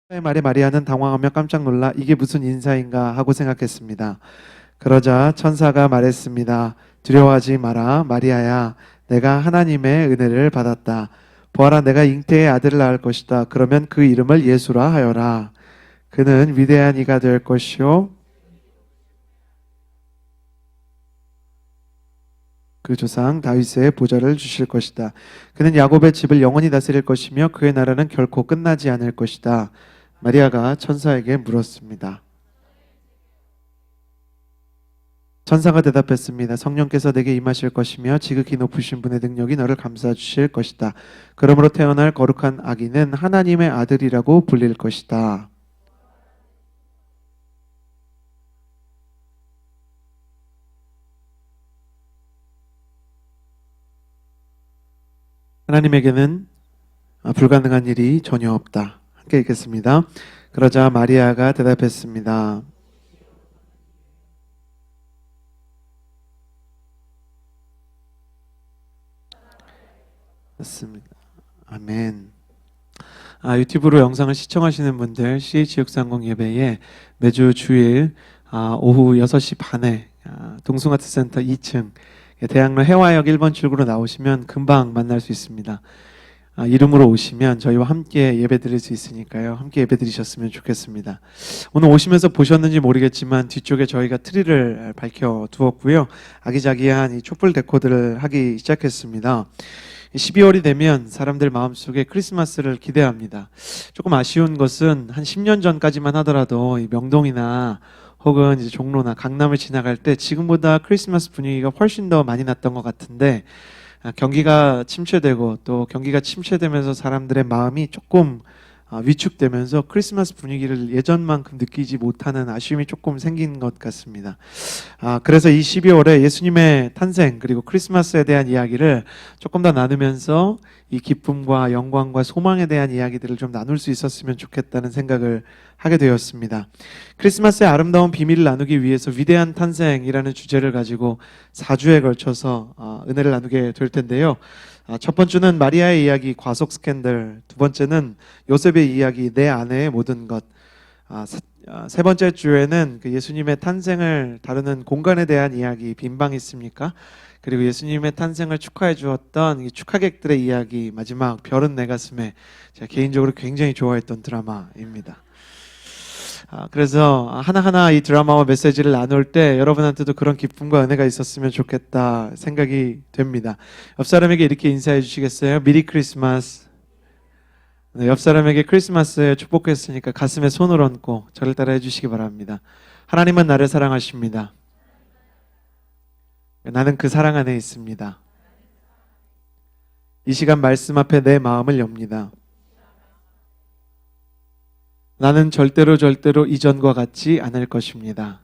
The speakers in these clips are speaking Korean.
말에 마리아는 당황하며 깜짝 놀라 이게 무슨 인사인가 하고 생각했습니다. 그러자 천사가 말했습니다. 두려워하지 마라, 마리아야. 내가 하나님의 은혜를 받았다. 보아라, 내가 잉태의 아들을 낳을 것이다. 그러면 그 이름을 예수라 하여라. 그는 위대한 이가 될 것이요 그 조상 다윗의 보좌를 주실 것이다. 그는 야곱의 집을 영원히 다스릴 것이며 그의 나라는 결코 끝나지 않을 것이다. 마리아가 천사에게 물었습니다. 천사가 대답했습니다. 성령께서 내게 임하실 것이며 지극히 높으신 분의 능력이 너를 감싸 주실 것이다. 그러므로 태어날 거룩한 아기는 하나님의 아들이라고 불릴 것이다. 하나님에게는 불가능한 일이 전혀 없다. 함께 읽겠습니다. 그러자 마리아가 대답했습니다. 맞습니다. 아멘. 유튜브로 영상을 시청하시는 분들 CH630 예배에 매주 주일 오후 6시 반에 동숭아트센터 2층 대학로 해화역 1번 출구로 나오시면 금방 만날 수 있습니다. 이름으로 오시면 저희와 함께 예배 드릴 수 있으니까요. 함께 예배 드리셨으면 좋겠습니다. 오늘 오시면서 보셨는지 모르겠지만 뒤쪽에 저희가 트리를 밝혀 두었고요. 아기자기한 이 촛불 데코들을 하기 시작했습니다. 12월이 되면 사람들 마음속에 크리스마스를 기대합니다. 조금 아쉬운 것은 한 10년 전까지만 하더라도 이 명동이나 혹은 이제 종로나 강남을 지나갈 때 지금보다 크리스마스 분위기가 훨씬 더 많이 났던 것 같은데 경기가 침체되고 또 경기가 침체되면서 사람들의 마음이 조금 위축되면서 크리스마스 분위기를 예전만큼 느끼지 못하는 아쉬움이 조금 생긴 것 같습니다. 그래서 이 12월에 예수님의 탄생 그리고 크리스마스에 대한 이야기를 조금 더 나누면서 이 기쁨과 영광과 소망에 대한 이야기들을 좀 나눌 수 있었으면 좋겠다는 생각을 하게 되었습니다. 크리스마스의 아름다운 비밀을 나누기 위해서 위대한 탄생이라는 주제를 가지고 4주에 걸쳐서 은혜를 나누게 될 텐데요. 첫 번째는 마리아의 이야기 과속 스캔들, 두 번째는 요셉의 이야기 내 아내의 모든 것, 세 번째 주에는 그 예수님의 탄생을 다루는 공간에 대한 이야기 빈방 있습니까? 그리고 예수님의 탄생을 축하해 주었던 축하객들의 이야기, 마지막 별은 내 가슴에, 제가 개인적으로 굉장히 좋아했던 드라마입니다. 그래서 하나하나 이 드라마와 메시지를 나눌 때 여러분한테도 그런 기쁨과 은혜가 있었으면 좋겠다 생각이 됩니다. 옆 사람에게 이렇게 인사해 주시겠어요? 미리 크리스마스. 네, 옆 사람에게 크리스마스에 축복했으니까 가슴에 손을 얹고 저를 따라 해주시기 바랍니다. 하나님은 나를 사랑하십니다. 나는 그 사랑 안에 있습니다. 이 시간 말씀 앞에 내 마음을 엽니다. 나는 절대로 이전과 같지 않을 것입니다.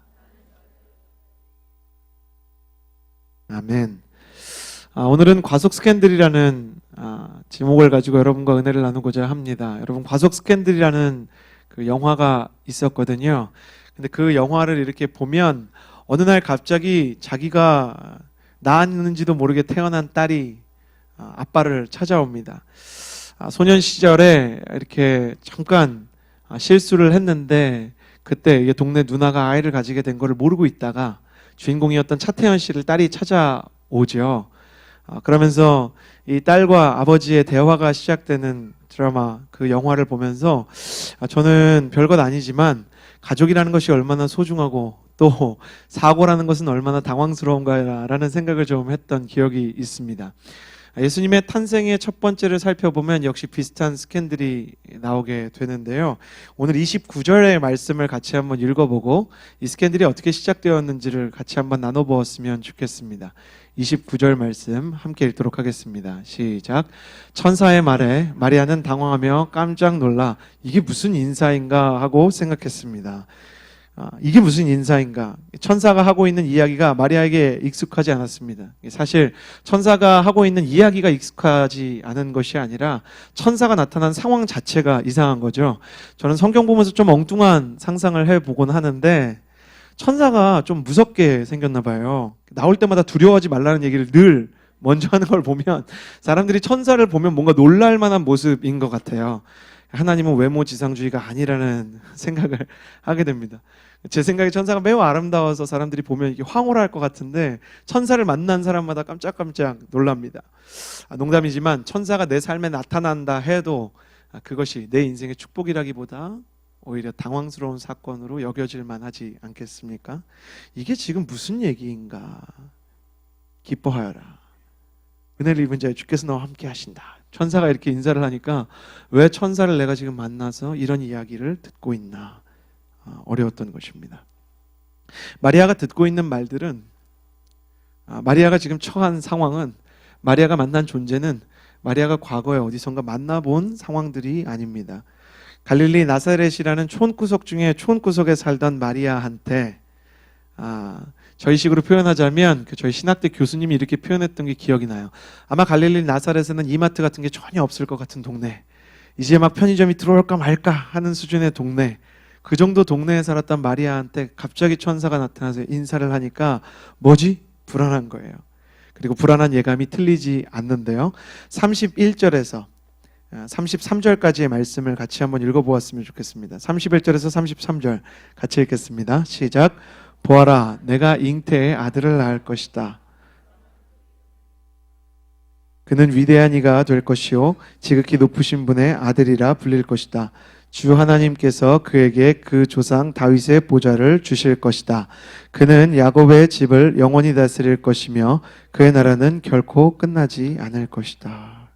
아멘. 오늘은 과속 스캔들이라는 제목을 가지고 여러분과 은혜를 나누고자 합니다. 여러분, 과속 스캔들이라는 그 영화가 있었거든요. 근데 그 영화를 이렇게 보면 어느 날 갑자기 자기가 낳았는지도 모르게 태어난 딸이 아빠를 찾아옵니다. 소년 시절에 이렇게 잠깐 실수를 했는데 그때 이게 동네 누나가 아이를 가지게 된 거를 모르고 있다가 주인공이었던 차태현 씨를 딸이 찾아오죠. 그러면서 이 딸과 아버지의 대화가 시작되는 드라마, 그 영화를 보면서 저는 별것 아니지만 가족이라는 것이 얼마나 소중하고 또 사고라는 것은 얼마나 당황스러운가라는 생각을 좀 했던 기억이 있습니다. 예수님의 탄생의 첫 번째를 살펴보면 역시 비슷한 스캔들이 나오게 되는데요. 오늘 29절의 말씀을 같이 한번 읽어보고 이 스캔들이 어떻게 시작되었는지를 같이 한번 나눠보았으면 좋겠습니다. 29절 말씀 함께 읽도록 하겠습니다. 시작. 천사의 말에 마리아는 당황하며 깜짝 놀라 이게 무슨 인사인가 하고 생각했습니다. 이게 무슨 인사인가? 천사가 하고 있는 이야기가 마리아에게 익숙하지 않았습니다. 사실 천사가 하고 있는 이야기가 익숙하지 않은 것이 아니라 천사가 나타난 상황 자체가 이상한 거죠. 저는 성경 보면서 좀 엉뚱한 상상을 해보곤 하는데 천사가 좀 무섭게 생겼나 봐요. 나올 때마다 두려워하지 말라는 얘기를 늘 먼저 하는 걸 보면 사람들이 천사를 보면 뭔가 놀랄 만한 모습인 것 같아요. 하나님은 외모 지상주의가 아니라는 생각을 하게 됩니다. 제 생각에 천사가 매우 아름다워서 사람들이 보면 이게 황홀할 것 같은데 천사를 만난 사람마다 깜짝깜짝 놀랍니다. 농담이지만 천사가 내 삶에 나타난다 해도 그것이 내 인생의 축복이라기보다 오히려 당황스러운 사건으로 여겨질 만하지 않겠습니까? 이게 지금 무슨 얘기인가? 기뻐하여라. 은혜를 입은 자의 주께서 너와 함께 하신다. 천사가 이렇게 인사를 하니까 왜 천사를 내가 지금 만나서 이런 이야기를 듣고 있나? 어려웠던 것입니다. 마리아가 듣고 있는 말들은 마리아가 지금 처한 상황은 마리아가 만난 존재는 마리아가 과거에 어디선가 만나본 상황들이 아닙니다. 갈릴리 나사렛이라는 촌구석 중에 촌구석에 살던 마리아한테 저희 식으로 표현하자면 저희 신학대 교수님이 이렇게 표현했던 게 기억이 나요. 아마 갈릴리 나사렛에는 이마트 같은 게 전혀 없을 것 같은 동네, 이제 막 편의점이 들어올까 말까 하는 수준의 동네, 그 정도 동네에 살았던 마리아한테 갑자기 천사가 나타나서 인사를 하니까 뭐지? 불안한 거예요. 그리고 불안한 예감이 틀리지 않는데요. 31절에서 33절까지의 말씀을 같이 한번 읽어보았으면 좋겠습니다. 31절에서 33절 같이 읽겠습니다. 시작. 보아라, 내가 잉태의 아들을 낳을 것이다. 그는 위대한 이가 될 것이요 지극히 높으신 분의 아들이라 불릴 것이다. 주 하나님께서 그에게 그 조상 다윗의 보좌를 주실 것이다. 그는 야곱의 집을 영원히 다스릴 것이며 그의 나라는 결코 끝나지 않을 것이다.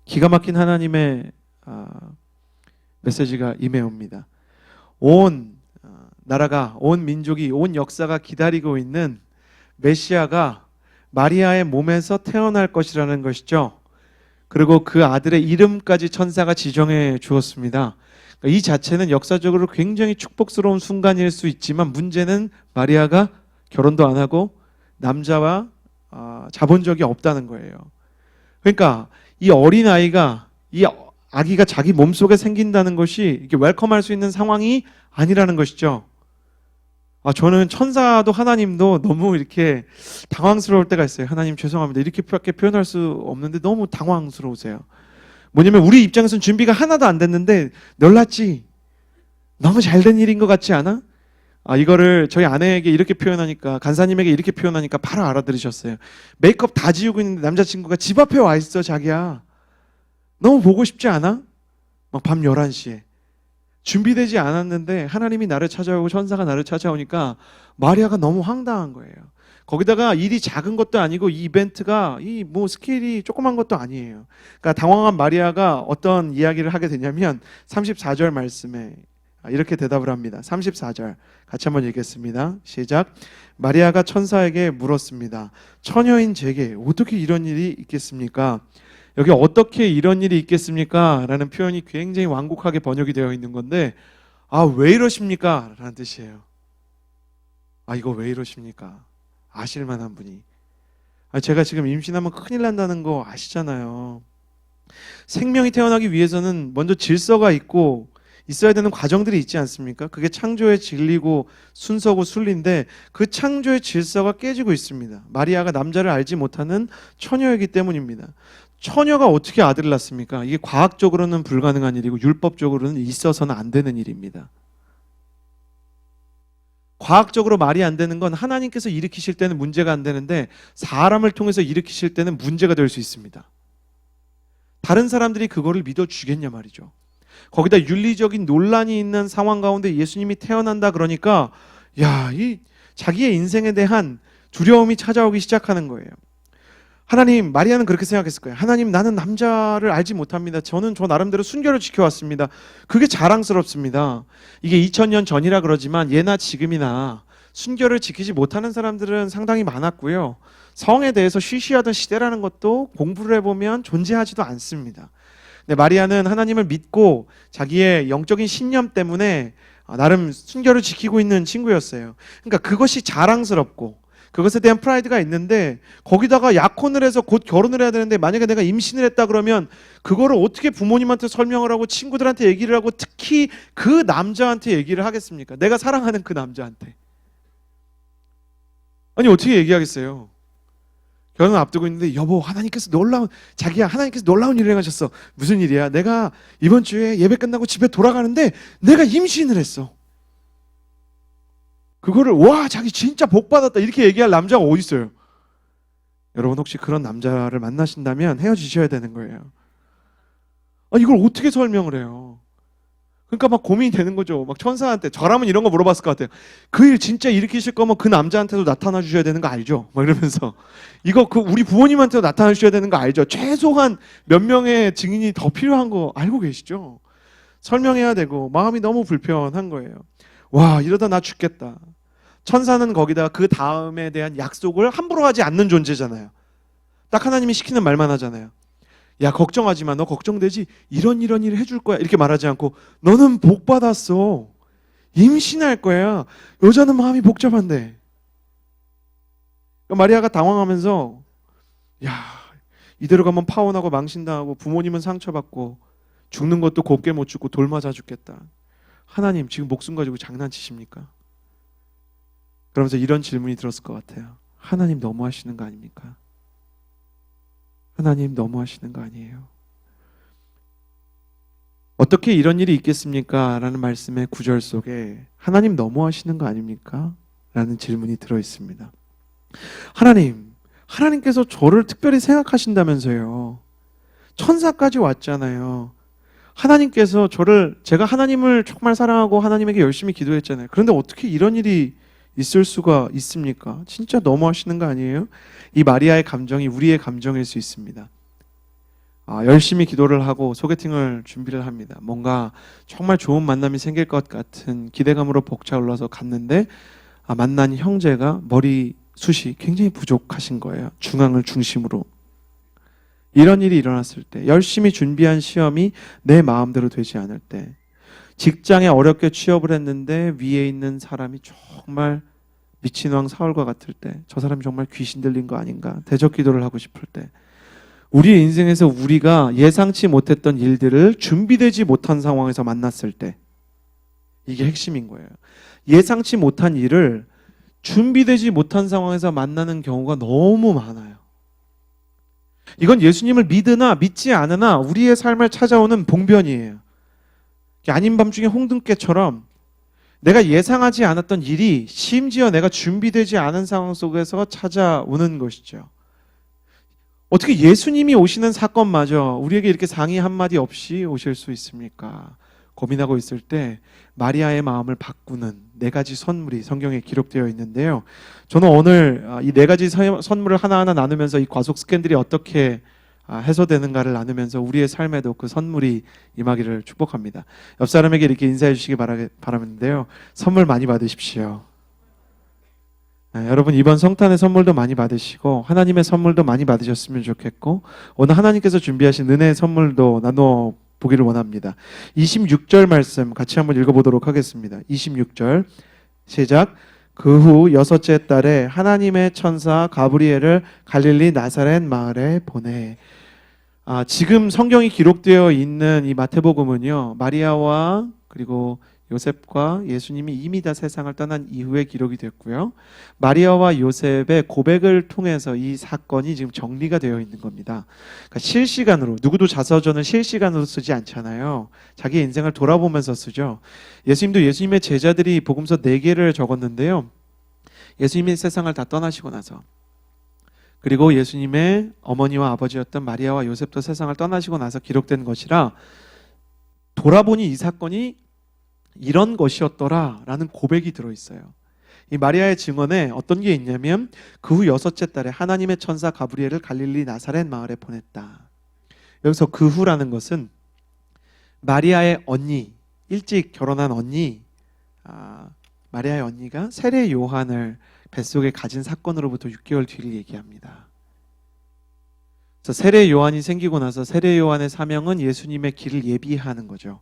기가 막힌 하나님의 메시지가 임해옵니다. 온 나라가, 온 민족이, 온 역사가 기다리고 있는 메시아가 마리아의 몸에서 태어날 것이라는 것이죠. 그리고 그 아들의 이름까지 천사가 지정해 주었습니다. 이 자체는 역사적으로 굉장히 축복스러운 순간일 수 있지만 문제는 마리아가 결혼도 안 하고 남자와 자본 적이 없다는 거예요. 그러니까 이 어린아이가, 이 아기가 자기 몸속에 생긴다는 것이 이게 웰컴할 수 있는 상황이 아니라는 것이죠. 저는 천사도 하나님도 너무 이렇게 당황스러울 때가 있어요. 하나님 죄송합니다. 이렇게밖에 표현할 수 없는데 너무 당황스러우세요. 뭐냐면 우리 입장에서는 준비가 하나도 안 됐는데 놀랐지? 너무 잘된 일인 것 같지 않아? 이거를 저희 아내에게 이렇게 표현하니까, 간사님에게 이렇게 표현하니까 바로 알아들으셨어요. 메이크업 다 지우고 있는데 남자친구가 집 앞에 와 있어. 자기야, 너무 보고 싶지 않아? 막 밤 11시에 준비되지 않았는데 하나님이 나를 찾아오고 천사가 나를 찾아오니까 마리아가 너무 황당한 거예요. 거기다가 일이 작은 것도 아니고 이 이벤트가 스케일이 조그만 것도 아니에요. 그러니까 당황한 마리아가 어떤 이야기를 하게 되냐면 34절 말씀에 이렇게 대답을 합니다. 34절 같이 한번 읽겠습니다. 시작. 마리아가 천사에게 물었습니다. 처녀인 제게 어떻게 이런 일이 있겠습니까? 여기 어떻게 이런 일이 있겠습니까? 라는 표현이 굉장히 완곡하게 번역이 되어 있는 건데 왜 이러십니까? 라는 뜻이에요. 이거 왜 이러십니까? 아실 만한 분이. 제가 지금 임신하면 큰일 난다는 거 아시잖아요. 생명이 태어나기 위해서는 먼저 질서가 있고 있어야 되는 과정들이 있지 않습니까? 그게 창조의 진리고 순서고 순리인데 그 창조의 질서가 깨지고 있습니다. 마리아가 남자를 알지 못하는 처녀이기 때문입니다. 처녀가 어떻게 아들을 낳습니까? 이게 과학적으로는 불가능한 일이고 율법적으로는 있어서는 안 되는 일입니다. 과학적으로 말이 안 되는 건 하나님께서 일으키실 때는 문제가 안 되는데 사람을 통해서 일으키실 때는 문제가 될 수 있습니다. 다른 사람들이 그거를 믿어주겠냐 말이죠. 거기다 윤리적인 논란이 있는 상황 가운데 예수님이 태어난다 그러니까 이 자기의 인생에 대한 두려움이 찾아오기 시작하는 거예요. 하나님, 마리아는 그렇게 생각했을 거예요. 하나님, 나는 남자를 알지 못합니다. 저는 저 나름대로 순결을 지켜왔습니다. 그게 자랑스럽습니다. 이게 2000년 전이라 그러지만 예나 지금이나 순결을 지키지 못하는 사람들은 상당히 많았고요. 성에 대해서 쉬쉬하던 시대라는 것도 공부를 해보면 존재하지도 않습니다. 근데 마리아는 하나님을 믿고 자기의 영적인 신념 때문에 나름 순결을 지키고 있는 친구였어요. 그러니까 그것이 자랑스럽고 그것에 대한 프라이드가 있는데 거기다가 약혼을 해서 곧 결혼을 해야 되는데 만약에 내가 임신을 했다 그러면 그거를 어떻게 부모님한테 설명을 하고 친구들한테 얘기를 하고 특히 그 남자한테 얘기를 하겠습니까? 내가 사랑하는 그 남자한테. 어떻게 얘기하겠어요? 결혼 앞두고 있는데 여보 하나님께서 자기야 하나님께서 놀라운 일을 행하셨어. 무슨 일이야? 내가 이번 주에 예배 끝나고 집에 돌아가는데 내가 임신을 했어. 그거를 와 자기 진짜 복 받았다 이렇게 얘기할 남자가 어디 있어요? 여러분 혹시 그런 남자를 만나신다면 헤어지셔야 되는 거예요. 이걸 어떻게 설명을 해요? 그러니까 막 고민이 되는 거죠. 막 천사한테 저라면 이런 거 물어봤을 것 같아요. 그 일 진짜 일으키실 거면 그 남자한테도 나타나 주셔야 되는 거 알죠? 막 이러면서 이거 우리 부모님한테도 나타나 주셔야 되는 거 알죠? 최소한 몇 명의 증인이 더 필요한 거 알고 계시죠? 설명해야 되고 마음이 너무 불편한 거예요. 와 이러다 나 죽겠다. 천사는 거기다가 그 다음에 대한 약속을 함부로 하지 않는 존재잖아요. 딱 하나님이 시키는 말만 하잖아요. 야 걱정하지 마. 너 걱정되지? 이런 일을 해줄 거야. 이렇게 말하지 않고 너는 복 받았어. 임신할 거야. 여자는 마음이 복잡한데. 마리아가 당황하면서 야 이대로 가면 파혼하고 망신당하고 부모님은 상처받고 죽는 것도 곱게 못 죽고 돌 맞아 죽겠다. 하나님 지금 목숨 가지고 장난치십니까? 그러면서 이런 질문이 들었을 것 같아요. 하나님 너무하시는 거 아닙니까? 하나님 너무하시는 거 아니에요? 어떻게 이런 일이 있겠습니까? 라는 말씀의 구절 속에 하나님 너무하시는 거 아닙니까? 라는 질문이 들어있습니다. 하나님께서 저를 특별히 생각하신다면서요. 천사까지 왔잖아요. 하나님께서 제가 하나님을 정말 사랑하고 하나님에게 열심히 기도했잖아요. 그런데 어떻게 이런 일이 있을 수가 있습니까? 진짜 너무하시는 거 아니에요? 이 마리아의 감정이 우리의 감정일 수 있습니다. 열심히 기도를 하고 소개팅을 준비를 합니다. 뭔가 정말 좋은 만남이 생길 것 같은 기대감으로 벅차올라서 갔는데 만난 형제가 머리숱이 굉장히 부족하신 거예요. 중앙을 중심으로. 이런 일이 일어났을 때, 열심히 준비한 시험이 내 마음대로 되지 않을 때, 직장에 어렵게 취업을 했는데 위에 있는 사람이 정말 미친 왕 사울과 같을 때, 저 사람이 정말 귀신 들린 거 아닌가 대적 기도를 하고 싶을 때, 우리 인생에서 우리가 예상치 못했던 일들을 준비되지 못한 상황에서 만났을 때, 이게 핵심인 거예요. 예상치 못한 일을 준비되지 못한 상황에서 만나는 경우가 너무 많아요. 이건 예수님을 믿으나 믿지 않으나 우리의 삶을 찾아오는 봉변이에요. 아닌 밤중에 홍등깨처럼 내가 예상하지 않았던 일이 심지어 내가 준비되지 않은 상황 속에서 찾아오는 것이죠. 어떻게 예수님이 오시는 사건마저 우리에게 이렇게 상의 한마디 없이 오실 수 있습니까? 고민하고 있을 때 마리아의 마음을 바꾸는 4가지 선물이 성경에 기록되어 있는데요. 저는 오늘 이 4가지 선물을 하나하나 나누면서 이 과속 스캔들이 어떻게 해소되는가를 나누면서 우리의 삶에도 그 선물이 임하기를 축복합니다. 옆 사람에게 이렇게 인사해 주시기 바라는데요. 선물 많이 받으십시오. 여러분 이번 성탄의 선물도 많이 받으시고 하나님의 선물도 많이 받으셨으면 좋겠고 오늘 하나님께서 준비하신 은혜의 선물도 나눠 보기를 원합니다. 26절 말씀 같이 한번 읽어보도록 하겠습니다. 26절 시작. 그 후 6째 달에 하나님의 천사 가브리엘을 갈릴리 나사렛 마을에 보내. 지금 성경이 기록되어 있는 이 마태복음은요, 마리아와 그리고 요셉과 예수님이 이미 다 세상을 떠난 이후에 기록이 됐고요. 마리아와 요셉의 고백을 통해서 이 사건이 지금 정리가 되어 있는 겁니다. 그러니까 실시간으로, 누구도 자서전을 실시간으로 쓰지 않잖아요. 자기 인생을 돌아보면서 쓰죠. 예수님도 예수님의 제자들이 복음서 4개를 적었는데요. 예수님이 세상을 다 떠나시고 나서, 그리고 예수님의 어머니와 아버지였던 마리아와 요셉도 세상을 떠나시고 나서 기록된 것이라 돌아보니 이 사건이 이런 것이었더라 라는 고백이 들어있어요. 이 마리아의 증언에 어떤 게 있냐면 그 후 6째 달에 하나님의 천사 가브리엘을 갈릴리 나사렛 마을에 보냈다. 여기서 그 후라는 것은 마리아의 언니, 일찍 결혼한 언니, 마리아의 언니가 세례 요한을 뱃속에 가진 사건으로부터 6개월 뒤를 얘기합니다. 그래서 세례 요한이 생기고 나서 세례 요한의 사명은 예수님의 길을 예비하는 거죠.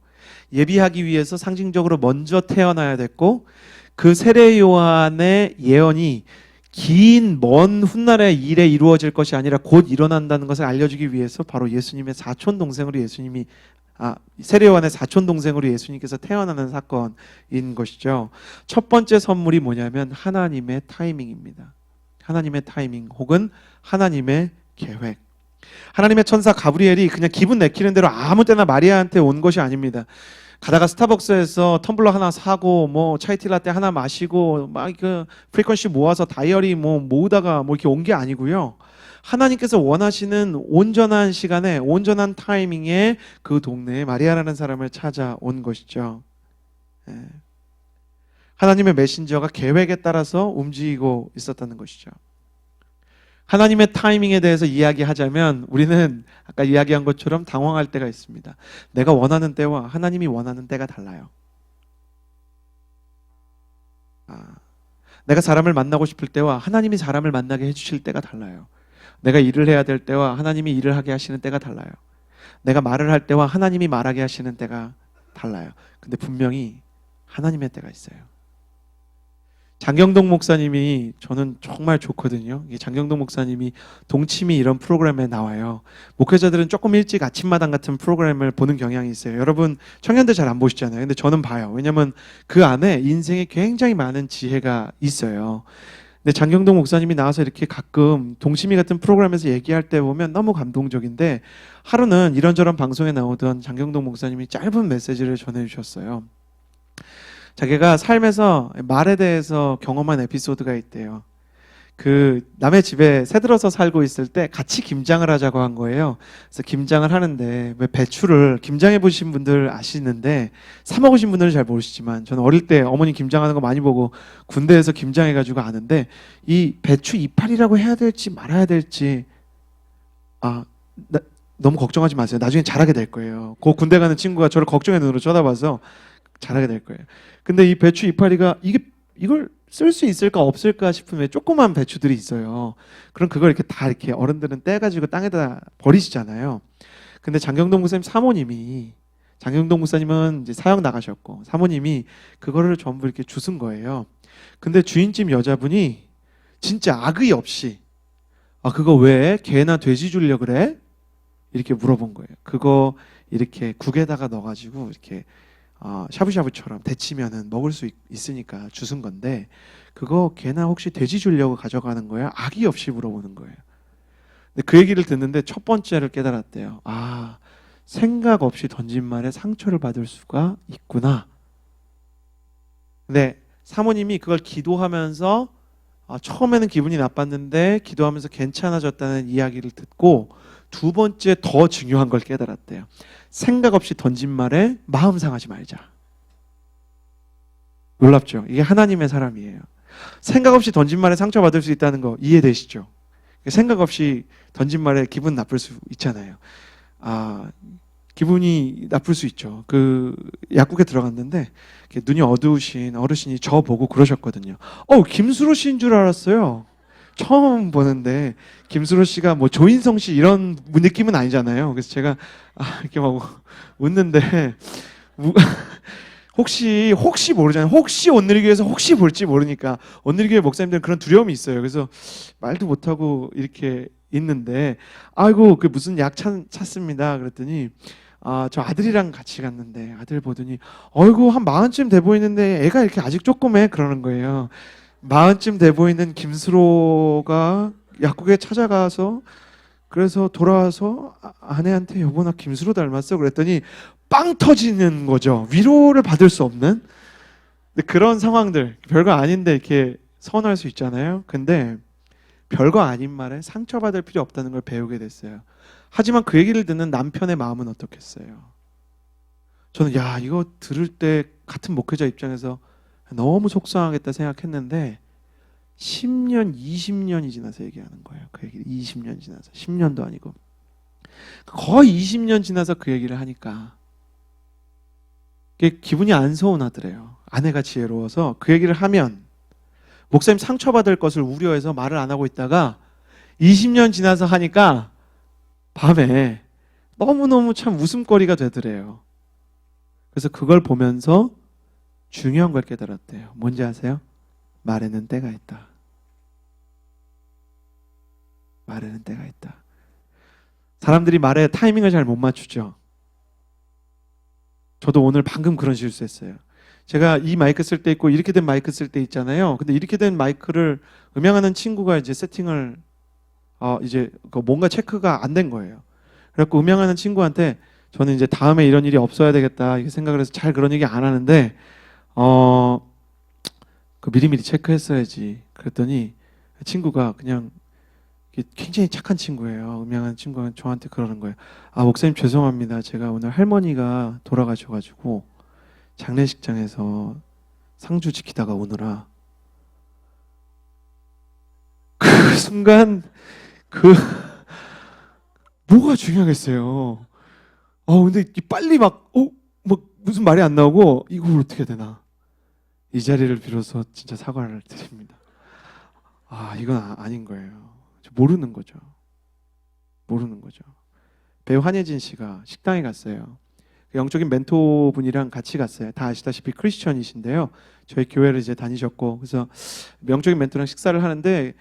예비하기 위해서 상징적으로 먼저 태어나야 됐고 그 세례 요한의 예언이 긴 먼 훗날의 일에 이루어질 것이 아니라 곧 일어난다는 것을 알려주기 위해서 바로 예수님의 사촌 동생으로 세례 요한의 사촌 동생으로 예수님께서 태어나는 사건인 것이죠. 첫 번째 선물이 뭐냐면 하나님의 타이밍입니다. 하나님의 타이밍 혹은 하나님의 계획. 하나님의 천사 가브리엘이 그냥 기분 내키는 대로 아무 때나 마리아한테 온 것이 아닙니다. 가다가 스타벅스에서 텀블러 하나 사고 뭐 차이티 라떼 하나 마시고 막 그 프리퀀시 모아서 다이어리 뭐 모으다가 뭐 이렇게 온 게 아니고요. 하나님께서 원하시는 온전한 시간에 온전한 타이밍에 그 동네에 마리아라는 사람을 찾아온 것이죠. 예. 하나님의 메신저가 계획에 따라서 움직이고 있었다는 것이죠. 하나님의 타이밍에 대해서 이야기하자면 우리는 아까 이야기한 것처럼 당황할 때가 있습니다. 내가 원하는 때와 하나님이 원하는 때가 달라요. 내가 사람을 만나고 싶을 때와 하나님이 사람을 만나게 해주실 때가 달라요. 내가 일을 해야 될 때와 하나님이 일을 하게 하시는 때가 달라요. 내가 말을 할 때와 하나님이 말하게 하시는 때가 달라요. 근데 분명히 하나님의 때가 있어요. 장경동 목사님이 저는 정말 좋거든요. 장경동 목사님이 동치미 이런 프로그램에 나와요. 목회자들은 조금 일찍 아침마당 같은 프로그램을 보는 경향이 있어요. 여러분 청년들 잘 안 보시잖아요. 근데 저는 봐요. 왜냐하면 그 안에 인생에 굉장히 많은 지혜가 있어요. 근데 장경동 목사님이 나와서 이렇게 가끔 동치미 같은 프로그램에서 얘기할 때 보면 너무 감동적인데 하루는 이런저런 방송에 나오던 장경동 목사님이 짧은 메시지를 전해주셨어요. 자기가 삶에서 말에 대해서 경험한 에피소드가 있대요. 그 남의 집에 새들어서 살고 있을 때 같이 김장을 하자고 한 거예요. 그래서 김장을 하는데 왜 배추를 김장해 보신 분들 아시는데 사 먹으신 분들은 잘 모르시지만 저는 어릴 때 어머니 김장하는 거 많이 보고 군대에서 김장해 가지고 아는데 이 배추 이파리라고 해야 될지 말아야 될지 너무 걱정하지 마세요. 나중에 잘하게 될 거예요. 그 군대 가는 친구가 저를 걱정의 눈으로 쳐다봐서 잘하게 될 거예요. 근데 이 배추 이파리가 이걸 쓸 수 있을까 없을까 싶은 왜 조그만 배추들이 있어요. 그럼 그걸 이렇게 다 이렇게 어른들은 떼가지고 땅에다 버리시잖아요. 근데 장경동 목사님 사모님이 장경동 목사님은 이제 사역 나가셨고 사모님이 그거를 전부 이렇게 주순 거예요. 근데 주인집 여자분이 진짜 악의 없이 그거 왜 개나 돼지 주려 그래? 이렇게 물어본 거예요. 그거 이렇게 국에다가 넣어가지고 이렇게 샤브샤브처럼 데치면은 먹을 수 있으니까 주순 건데 그거 개나 혹시 돼지 주려고 가져가는 거야? 악의 없이 물어보는 거예요. 근데 그 얘기를 듣는데 첫 번째를 깨달았대요. 생각 없이 던진 말에 상처를 받을 수가 있구나. 근데 사모님이 그걸 기도하면서 처음에는 기분이 나빴는데 기도하면서 괜찮아졌다는 이야기를 듣고 두 번째 더 중요한 걸 깨달았대요. 생각 없이 던진 말에 마음 상하지 말자. 놀랍죠? 이게 하나님의 사람이에요. 생각 없이 던진 말에 상처받을 수 있다는 거 이해되시죠? 생각 없이 던진 말에 기분 나쁠 수 있잖아요. 기분이 나쁠 수 있죠. 그 약국에 들어갔는데 눈이 어두우신 어르신이 저 보고 그러셨거든요. 김수로 씨인 줄 알았어요. 처음 보는데 김수로 씨가 뭐 조인성 씨 이런 느낌은 아니잖아요. 그래서 제가 이렇게 막 웃는데 혹시 모르잖아요. 혹시 온누리교회에서 혹시 볼지 모르니까 온누리교회 목사님들은 그런 두려움이 있어요. 그래서 말도 못하고 이렇게 있는데 그 무슨 약 찾습니다. 그랬더니 저 아들이랑 같이 갔는데 아들 보더니 한 40쯤 돼 보이는데 애가 이렇게 아직 조그매 그러는 거예요. 40쯤 돼 보이는 김수로가 약국에 찾아가서 그래서 돌아와서 아내한테 여보 나 김수로 닮았어 그랬더니 빵 터지는 거죠. 위로를 받을 수 없는 그런 상황들 별거 아닌데 이렇게 서운할 수 있잖아요. 근데 별거 아닌 말에 상처받을 필요 없다는 걸 배우게 됐어요. 하지만 그 얘기를 듣는 남편의 마음은 어떻겠어요? 저는 이거 들을 때 같은 목회자 입장에서 너무 속상하겠다 생각했는데 10년, 20년이 지나서 얘기하는 거예요. 그 얘기를 20년 지나서 10년도 아니고 거의 20년 지나서 그 얘기를 하니까 기분이 안 서운하더래요. 아내가 지혜로워서 그 얘기를 하면 목사님 상처받을 것을 우려해서 말을 안 하고 있다가 20년 지나서 하니까 밤에 너무너무 참 웃음거리가 되더래요. 그래서 그걸 보면서 중요한 걸 깨달았대요. 뭔지 아세요? 말에는 때가 있다. 말에는 때가 있다. 사람들이 말에 타이밍을 잘 못 맞추죠. 저도 오늘 방금 그런 실수했어요. 제가 이 마이크 쓸 때 있고 이렇게 된 마이크 쓸 때 있잖아요. 근데 이렇게 된 마이크를 음향하는 친구가 이제 세팅을 이제 뭔가 체크가 안 된 거예요. 그래갖고 음향하는 친구한테 저는 이제 다음에 이런 일이 없어야 되겠다 이렇게 생각을 해서 잘 그런 얘기 안 하는데 그 미리미리 체크했어야지. 그랬더니 친구가 그냥 굉장히 착한 친구예요. 음향하는 친구가 저한테 그러는 거예요. 목사님 죄송합니다. 제가 오늘 할머니가 돌아가셔가지고 장례식장에서 상주 지키다가 오느라 그 순간 뭐가 중요하겠어요. 근데 빨리 막 무슨 말이 안 나오고 이걸 어떻게 해야 되나. 이 자리를 빌어서 진짜 사과를 드립니다. 이건 아닌 거예요. 모르는 거죠. 배우 한예진 씨가 식당에 갔어요. 영적인 멘토분이랑 같이 갔어요. 다 아시다시피 크리스천이신데요. 저희 교회를 이제 다니셨고, 그래서 영적인 멘토랑 식사를 하는데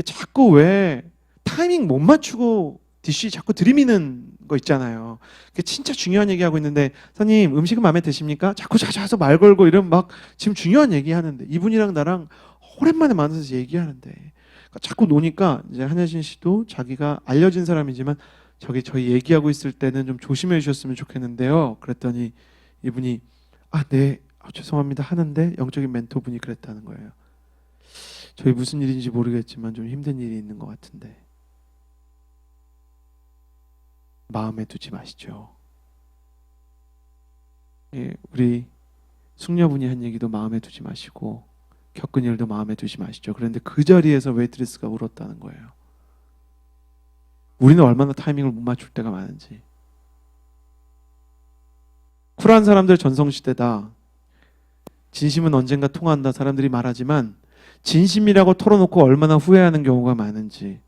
자꾸 왜 타이밍 못 맞추고 디쉬 자꾸 들이미는 거 있잖아요. 진짜 중요한 얘기하고 있는데 선생님 음식은 마음에 드십니까? 자꾸 자주 말 걸고 이러면 막 지금 중요한 얘기하는데 이분이랑 나랑 오랜만에 만나서 얘기하는데 자꾸 노니까 이제 한혜진 씨도 자기가 알려진 사람이지만 저희 얘기하고 있을 때는 좀 조심해 주셨으면 좋겠는데요. 그랬더니 이분이 네 죄송합니다 하는데 영적인 멘토분이 그랬다는 거예요. 저희 무슨 일인지 모르겠지만 좀 힘든 일이 있는 것 같은데 마음에 두지 마시죠. 우리 숙녀분이 한 얘기도 마음에 두지 마시고 겪은 일도 마음에 두지 마시죠. 그런데 그 자리에서 웨이트리스가 울었다는 거예요. 우리는 얼마나 타이밍을 못 맞출 때가 많은지. 쿨한 사람들 전성시대다. 진심은 언젠가 통한다 사람들이 말하지만 진심이라고 털어놓고 얼마나 후회하는 경우가 많은지.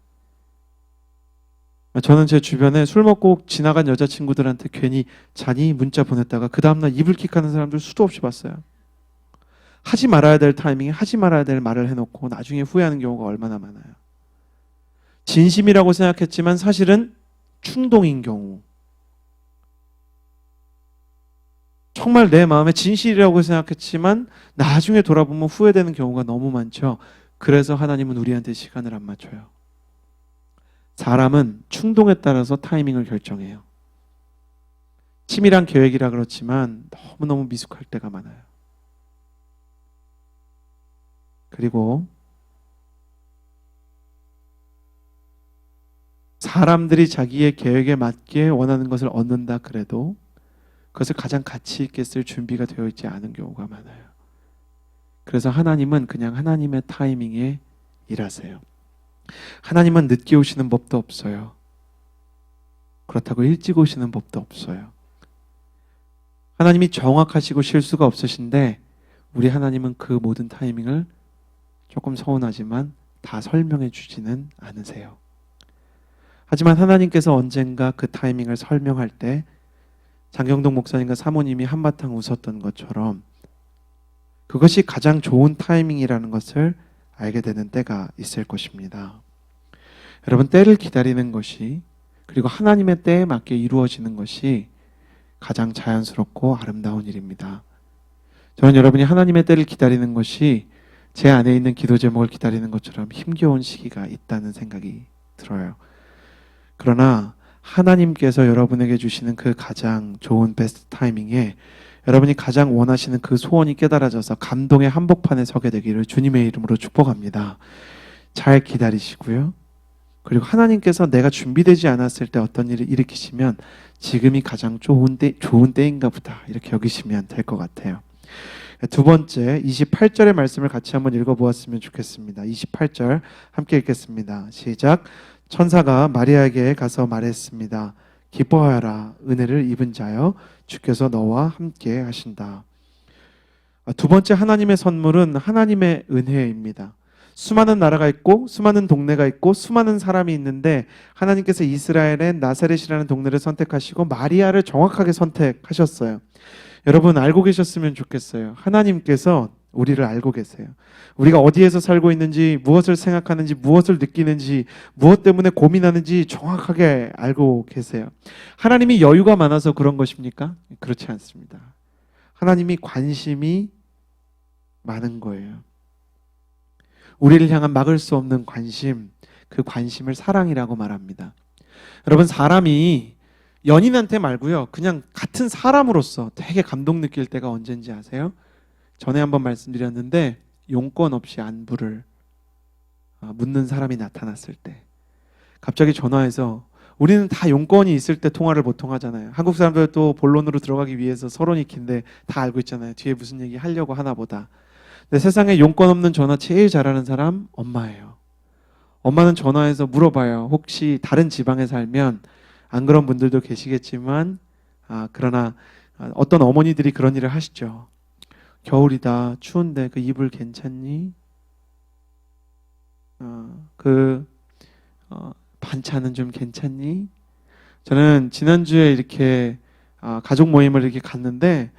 저는 제 주변에 술 먹고 지나간 여자친구들한테 괜히 자니 문자 보냈다가 그 다음날 이불킥하는 사람들 수도 없이 봤어요. 하지 말아야 될 타이밍에 하지 말아야 될 말을 해놓고 나중에 후회하는 경우가 얼마나 많아요. 진심이라고 생각했지만 사실은 충동인 경우. 정말 내 마음에 진실이라고 생각했지만 나중에 돌아보면 후회되는 경우가 너무 많죠. 그래서 하나님은 우리한테 시간을 안 맞춰요. 사람은 충동에 따라서 타이밍을 결정해요. 치밀한 계획이라 그렇지만 너무너무 미숙할 때가 많아요. 그리고 사람들이 자기의 계획에 맞게 원하는 것을 얻는다 그래도 그것을 가장 가치 있게 쓸 준비가 되어 있지 않은 경우가 많아요. 그래서 하나님은 그냥 하나님의 타이밍에 일하세요. 하나님은 늦게 오시는 법도 없어요. 그렇다고 일찍 오시는 법도 없어요. 하나님이 정확하시고 실수가 없으신데 우리 하나님은 그 모든 타이밍을 조금 서운하지만 다 설명해 주지는 않으세요. 하지만 하나님께서 언젠가 그 타이밍을 설명할 때 장경동 목사님과 사모님이 한바탕 웃었던 것처럼 그것이 가장 좋은 타이밍이라는 것을 알게 되는 때가 있을 것입니다. 여러분, 때를 기다리는 것이 그리고 하나님의 때에 맞게 이루어지는 것이 가장 자연스럽고 아름다운 일입니다. 저는 여러분이 하나님의 때를 기다리는 것이 제 안에 있는 기도 제목을 기다리는 것처럼 힘겨운 시기가 있다는 생각이 들어요. 그러나 하나님께서 여러분에게 주시는 그 가장 좋은 베스트 타이밍에 여러분이 가장 원하시는 그 소원이 깨달아져서 감동의 한복판에 서게 되기를 주님의 이름으로 축복합니다. 잘 기다리시고요. 그리고 하나님께서 내가 준비되지 않았을 때 어떤 일을 일으키시면 지금이 가장 좋은 때인가 보다 이렇게 여기시면 될 것 같아요. 두 번째 28절의 말씀을 같이 한번 읽어보았으면 좋겠습니다. 28절 함께 읽겠습니다. 시작. 천사가 마리아에게 가서 말했습니다. 기뻐하여라, 은혜를 입은 자여, 주께서 너와 함께 하신다. 두 번째 하나님의 선물은 하나님의 은혜입니다. 수많은 나라가 있고 수많은 동네가 있고 수많은 사람이 있는데 하나님께서 이스라엘의 나사렛이라는 동네를 선택하시고 마리아를 정확하게 선택하셨어요. 여러분 알고 계셨으면 좋겠어요. 하나님께서 우리를 알고 계세요. 우리가 어디에서 살고 있는지, 무엇을 생각하는지, 무엇을 느끼는지, 무엇 때문에 고민하는지 정확하게 알고 계세요. 하나님이 여유가 많아서 그런 것입니까? 그렇지 않습니다. 하나님이 관심이 많은 거예요. 우리를 향한 막을 수 없는 관심, 그 관심을 사랑이라고 말합니다. 여러분, 사람이 연인한테 말고요, 그냥 같은 사람으로서 되게 감동 느낄 때가 언젠지 아세요? 전에 한번 말씀드렸는데, 용건 없이 안부를 묻는 사람이 나타났을 때, 갑자기 전화해서, 우리는 다 용건이 있을 때 통화를 보통 하잖아요. 한국 사람들도 본론으로 들어가기 위해서 서론이 긴데 다 알고 있잖아요. 뒤에 무슨 얘기 하려고 하나 보다. 근데 세상에 용건 없는 전화 제일 잘하는 사람 엄마예요. 엄마는 전화해서 물어봐요. 혹시 다른 지방에 살면, 안 그런 분들도 계시겠지만, 그러나 어떤 어머니들이 그런 일을 하시죠. 겨울이다, 추운데 그 이불 괜찮니? 반찬은 좀 괜찮니? 저는 지난주에 이렇게 가족 모임을 이렇게 갔는데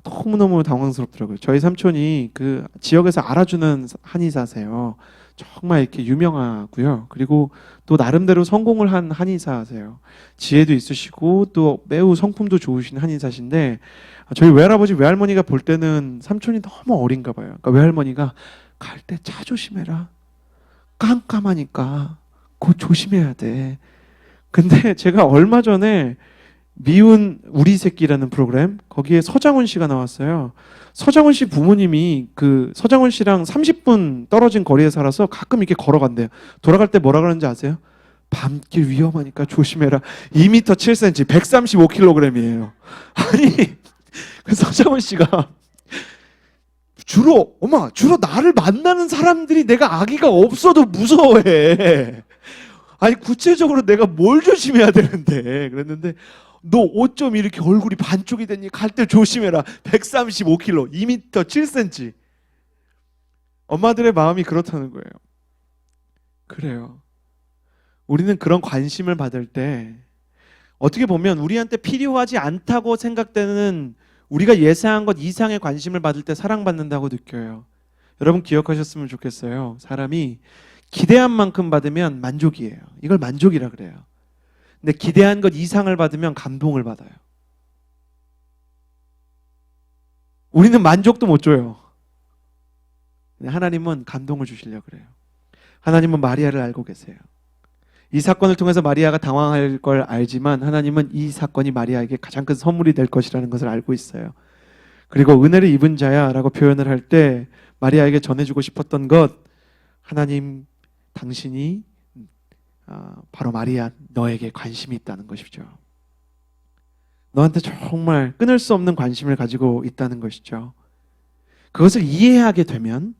너무너무 당황스럽더라고요. 저희 삼촌이 그 지역에서 알아주는 한의사세요. 정말 이렇게 유명하고요. 그리고 또 나름대로 성공을 한 한의사세요. 지혜도 있으시고 또 매우 성품도 좋으신 한의사신데, 저희 외할아버지 외할머니가 볼 때는 삼촌이 너무 어린가 봐요. 그러니까 외할머니가 갈 때 차 조심해라. 깜깜하니까 그거 조심해야 돼. 근데 제가 얼마 전에 미운 우리 새끼라는 프로그램, 거기에 서장훈 씨가 나왔어요. 서장훈 씨 부모님이 그 서장훈 씨랑 30분 떨어진 거리에 살아서 가끔 이렇게 걸어간대요. 돌아갈 때 뭐라 그러는지 아세요? 밤길 위험하니까 조심해라. 2m 7cm, 135kg이에요. 아니, 그 서장훈 씨가 주로 나를 만나는 사람들이 내가 아기가 없어도 무서워해. 아니, 구체적으로 내가 뭘 조심해야 되는데. 그랬는데, 너 어쩜 이렇게 얼굴이 반쪽이 됐니? 갈 때 조심해라. 135kg, 2m 7cm. 엄마들의 마음이 그렇다는 거예요. 그래요. 우리는 그런 관심을 받을 때 어떻게 보면 우리한테 필요하지 않다고 생각되는, 우리가 예상한 것 이상의 관심을 받을 때 사랑받는다고 느껴요. 여러분 기억하셨으면 좋겠어요. 사람이 기대한 만큼 받으면 만족이에요. 이걸 만족이라 그래요. 근데 기대한 것 이상을 받으면 감동을 받아요. 우리는 만족도 못 줘요. 하나님은 감동을 주시려고 그래요. 하나님은 마리아를 알고 계세요. 이 사건을 통해서 마리아가 당황할 걸 알지만 하나님은 이 사건이 마리아에게 가장 큰 선물이 될 것이라는 것을 알고 있어요. 그리고 은혜를 입은 자야 라고 표현을 할 때 마리아에게 전해주고 싶었던 것, 하나님 당신이 바로 마리아, 너에게 관심이 있다는 것이죠. 너한테 정말 끊을 수 없는 관심을 가지고 있다는 것이죠. 그것을 이해하게 되면,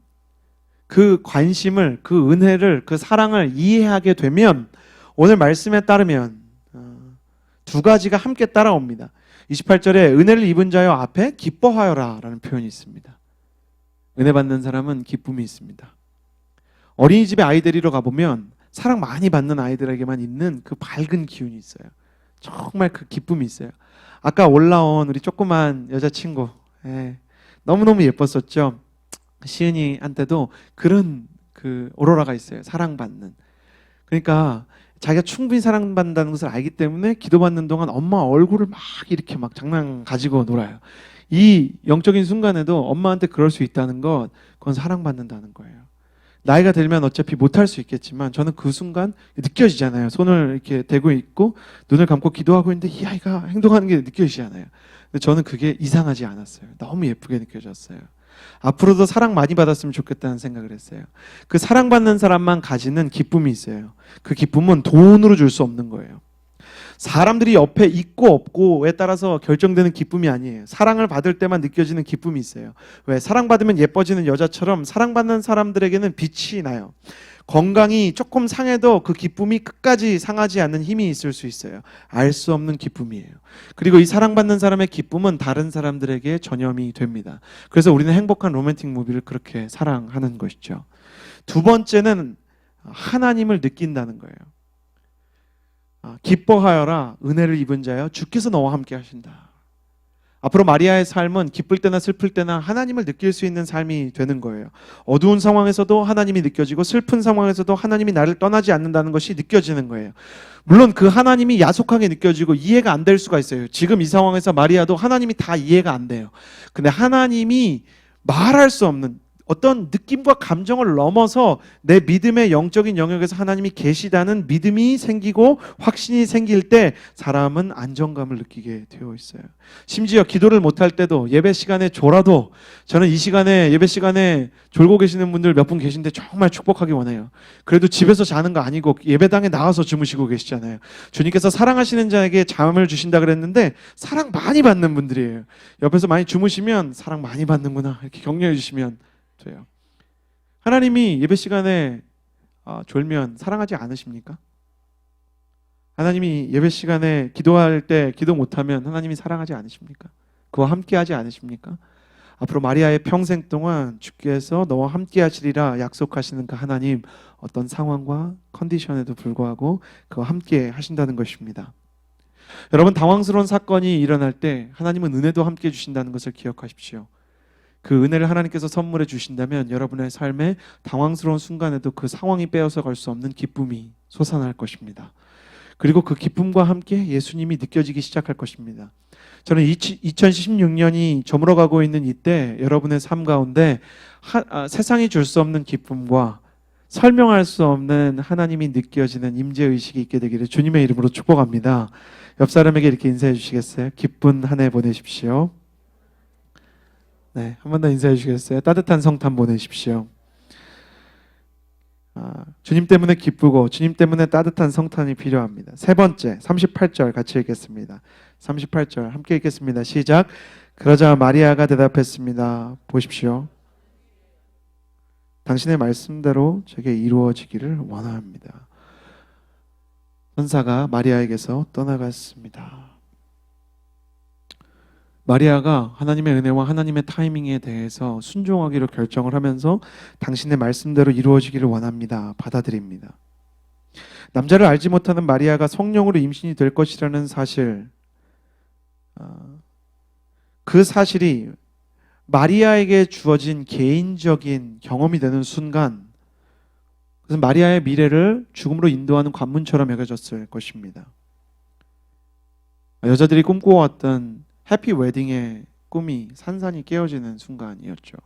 그 관심을, 그 은혜를, 그 사랑을 이해하게 되면, 오늘 말씀에 따르면 두 가지가 함께 따라옵니다. 28절에 은혜를 입은 자여 앞에 기뻐하여라 라는 표현이 있습니다. 은혜 받는 사람은 기쁨이 있습니다. 어린이집에 아이 데리러 가보면 사랑 많이 받는 아이들에게만 있는 그 밝은 기운이 있어요. 정말 그 기쁨이 있어요. 아까 올라온 우리 조그만 여자친구, 너무너무 예뻤었죠. 시은이한테도 그런 그 오로라가 있어요. 사랑받는. 그러니까 자기가 충분히 사랑받는다는 것을 알기 때문에 기도받는 동안 엄마 얼굴을 막 이렇게 막 장난 가지고 놀아요. 이 영적인 순간에도 엄마한테 그럴 수 있다는 것, 그건 사랑받는다는 거예요. 나이가 들면 어차피 못할 수 있겠지만 저는 그 순간 느껴지잖아요. 손을 이렇게 대고 있고 눈을 감고 기도하고 있는데 이 아이가 행동하는 게 느껴지잖아요. 근데 저는 그게 이상하지 않았어요. 너무 예쁘게 느껴졌어요. 앞으로도 사랑 많이 받았으면 좋겠다는 생각을 했어요. 그 사랑받는 사람만 가지는 기쁨이 있어요. 그 기쁨은 돈으로 줄 수 없는 거예요. 사람들이 옆에 있고 없고에 따라서 결정되는 기쁨이 아니에요. 사랑을 받을 때만 느껴지는 기쁨이 있어요. 왜? 사랑받으면 예뻐지는 여자처럼 사랑받는 사람들에게는 빛이 나요. 건강이 조금 상해도 그 기쁨이 끝까지 상하지 않는 힘이 있을 수 있어요. 알 수 없는 기쁨이에요. 그리고 이 사랑받는 사람의 기쁨은 다른 사람들에게 전염이 됩니다. 그래서 우리는 행복한 로맨틱 무비를 그렇게 사랑하는 것이죠. 두 번째는 하나님을 느낀다는 거예요. 기뻐하여라 은혜를 입은 자여 주께서 너와 함께 하신다. 앞으로 마리아의 삶은 기쁠 때나 슬플 때나 하나님을 느낄 수 있는 삶이 되는 거예요. 어두운 상황에서도 하나님이 느껴지고 슬픈 상황에서도 하나님이 나를 떠나지 않는다는 것이 느껴지는 거예요. 물론 그 하나님이 야속하게 느껴지고 이해가 안 될 수가 있어요. 지금 이 상황에서 마리아도 하나님이 다 이해가 안 돼요. 근데 하나님이 말할 수 없는, 어떤 느낌과 감정을 넘어서 내 믿음의 영적인 영역에서 하나님이 계시다는 믿음이 생기고 확신이 생길 때 사람은 안정감을 느끼게 되어 있어요. 심지어 기도를 못할 때도 예배 시간에 졸아도, 저는 이 시간에 예배 시간에 졸고 계시는 분들 몇 분 계신데 정말 축복하기 원해요. 그래도 집에서 자는 거 아니고 예배당에 나와서 주무시고 계시잖아요. 주님께서 사랑하시는 자에게 잠을 주신다 그랬는데 사랑 많이 받는 분들이에요. 옆에서 많이 주무시면 사랑 많이 받는구나 이렇게 격려해 주시면 돼요. 하나님이 예배 시간에 졸면 사랑하지 않으십니까? 하나님이 예배 시간에 기도할 때 기도 못하면 하나님이 사랑하지 않으십니까? 그와 함께하지 않으십니까? 앞으로 마리아의 평생 동안 주께서 너와 함께 하시리라 약속하시는 그 하나님, 어떤 상황과 컨디션에도 불구하고 그와 함께 하신다는 것입니다. 여러분, 당황스러운 사건이 일어날 때 하나님은 은혜도 함께 주신다는 것을 기억하십시오. 그 은혜를 하나님께서 선물해 주신다면 여러분의 삶에 당황스러운 순간에도 그 상황이 빼앗아 갈 수 없는 기쁨이 솟아날 것입니다. 그리고 그 기쁨과 함께 예수님이 느껴지기 시작할 것입니다. 저는 2016년이 저물어가고 있는 이때 여러분의 삶 가운데 세상이 줄 수 없는 기쁨과 설명할 수 없는 하나님이 느껴지는 임재의식이 있게 되기를 주님의 이름으로 축복합니다. 옆 사람에게 이렇게 인사해 주시겠어요? 기쁜 한 해 보내십시오. 네, 한 번 더 인사해 주시겠어요? 따뜻한 성탄 보내십시오. 주님 때문에 기쁘고 주님 때문에 따뜻한 성탄이 필요합니다. 세 번째, 38절 같이 읽겠습니다. 38절 함께 읽겠습니다. 시작. 그러자 마리아가 대답했습니다. 보십시오. 당신의 말씀대로 제게 이루어지기를 원합니다. 천사가 마리아에게서 떠나갔습니다. 마리아가 하나님의 은혜와 하나님의 타이밍에 대해서 순종하기로 결정을 하면서 당신의 말씀대로 이루어지기를 원합니다. 받아들입니다. 남자를 알지 못하는 마리아가 성령으로 임신이 될 것이라는 사실, 그 사실이 마리아에게 주어진 개인적인 경험이 되는 순간, 그래서 마리아의 미래를 죽음으로 인도하는 관문처럼 여겨졌을 것입니다. 여자들이 꿈꿔왔던 해피 웨딩의 꿈이 산산이 깨어지는 순간이었죠.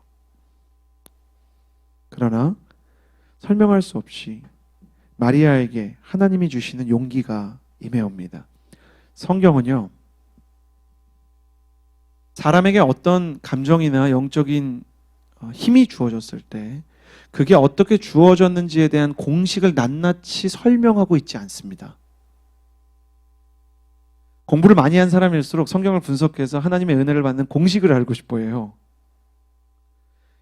그러나 설명할 수 없이 마리아에게 하나님이 주시는 용기가 임해옵니다. 성경은요, 사람에게 어떤 감정이나 영적인 힘이 주어졌을 때 그게 어떻게 주어졌는지에 대한 공식을 낱낱이 설명하고 있지 않습니다. 공부를 많이 한 사람일수록 성경을 분석해서 하나님의 은혜를 받는 공식을 알고 싶어 해요.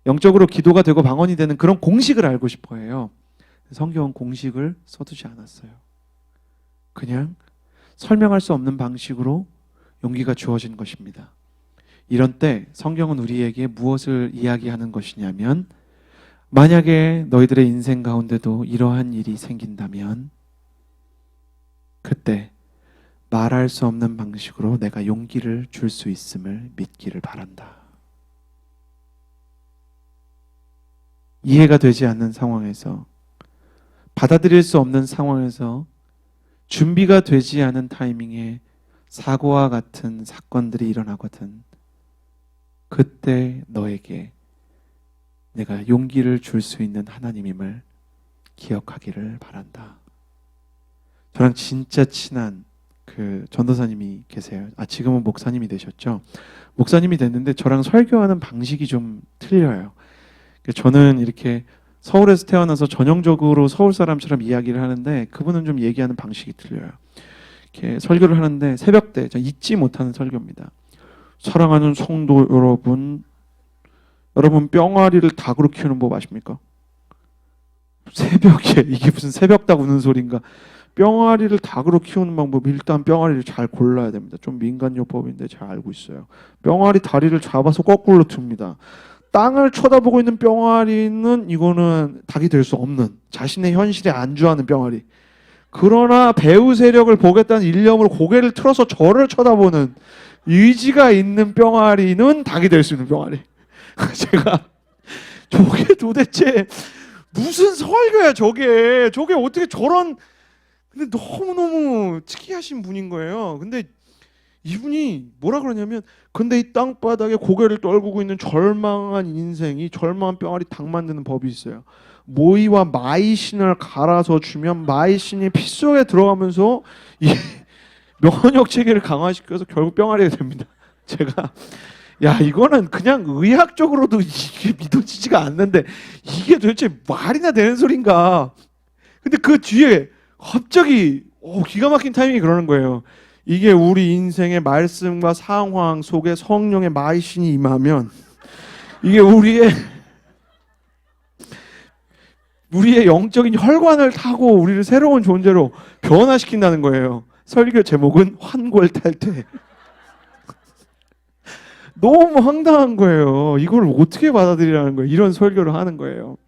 영적으로 기도가 되고 방언이 되는 그런 공식을 알고 싶어 해요. 성경은 공식을 써두지 않았어요. 그냥 설명할 수 없는 방식으로 용기가 주어진 것입니다. 이런 때 성경은 우리에게 무엇을 이야기하는 것이냐면, 만약에 너희들의 인생 가운데도 이러한 일이 생긴다면 그때 말할 수 없는 방식으로 내가 용기를 줄 수 있음을 믿기를 바란다. 이해가 되지 않는 상황에서, 받아들일 수 없는 상황에서, 준비가 되지 않은 타이밍에 사고와 같은 사건들이 일어나거든, 그때 너에게 내가 용기를 줄 수 있는 하나님임을 기억하기를 바란다. 저랑 진짜 친한 그 전도사님이 계세요. 지금은 목사님이 되셨죠. 목사님이 됐는데 저랑 설교하는 방식이 좀 틀려요. 저는 이렇게 서울에서 태어나서 전형적으로 서울 사람처럼 이야기를 하는데 그분은 좀 얘기하는 방식이 틀려요. 이렇게 설교를 하는데 새벽 때 잊지 못하는 설교입니다. 사랑하는 성도 여러분, 뿅아리를 닭으로 키우는 법 아십니까? 새벽에 이게 무슨 새벽닭 우는 소리인가? 뿅아리를 닭으로 키우는 방법, 일단 뿅아리를 잘 골라야 됩니다. 좀 민간요법인데 잘 알고 있어요. 뿅아리 다리를 잡아서 거꾸로 둡니다. 땅을 쳐다보고 있는 뿅아리는 이거는 닭이 될 수 없는, 자신의 현실에 안주하는 뿅아리. 그러나 배후 세력을 보겠다는 일념으로 고개를 틀어서 저를 쳐다보는 의지가 있는 뿅아리는 닭이 될 수 있는 뿅아리. 제가 저게 도대체 무슨 설교야 저게 어떻게 저런, 근데 너무너무 특이하신 분인 거예요. 근데 이분이 뭐라 그러냐면, 근데 이 땅바닥에 고개를 떨구고 있는 절망한 인생이, 절망한 병아리 닭 만드는 법이 있어요. 모이와 마이신을 갈아서 주면 마이신이 피 속에 들어가면서 이 면역 체계를 강화시켜서 결국 병아리가 됩니다. 제가 야, 이거는 그냥 의학적으로도 이게 믿어지지가 않는데 이게 도대체 말이나 되는 소린가? 근데 그 뒤에 갑자기 기가 막힌 타이밍이 그러는 거예요. 이게 우리 인생의 말씀과 상황 속에 성령의 마이신이 임하면 이게 우리의 영적인 혈관을 타고 우리를 새로운 존재로 변화시킨다는 거예요. 설교 제목은 환골탈태. 너무 황당한 거예요. 이걸 어떻게 받아들이라는 거예요. 이런 설교를 하는 거예요.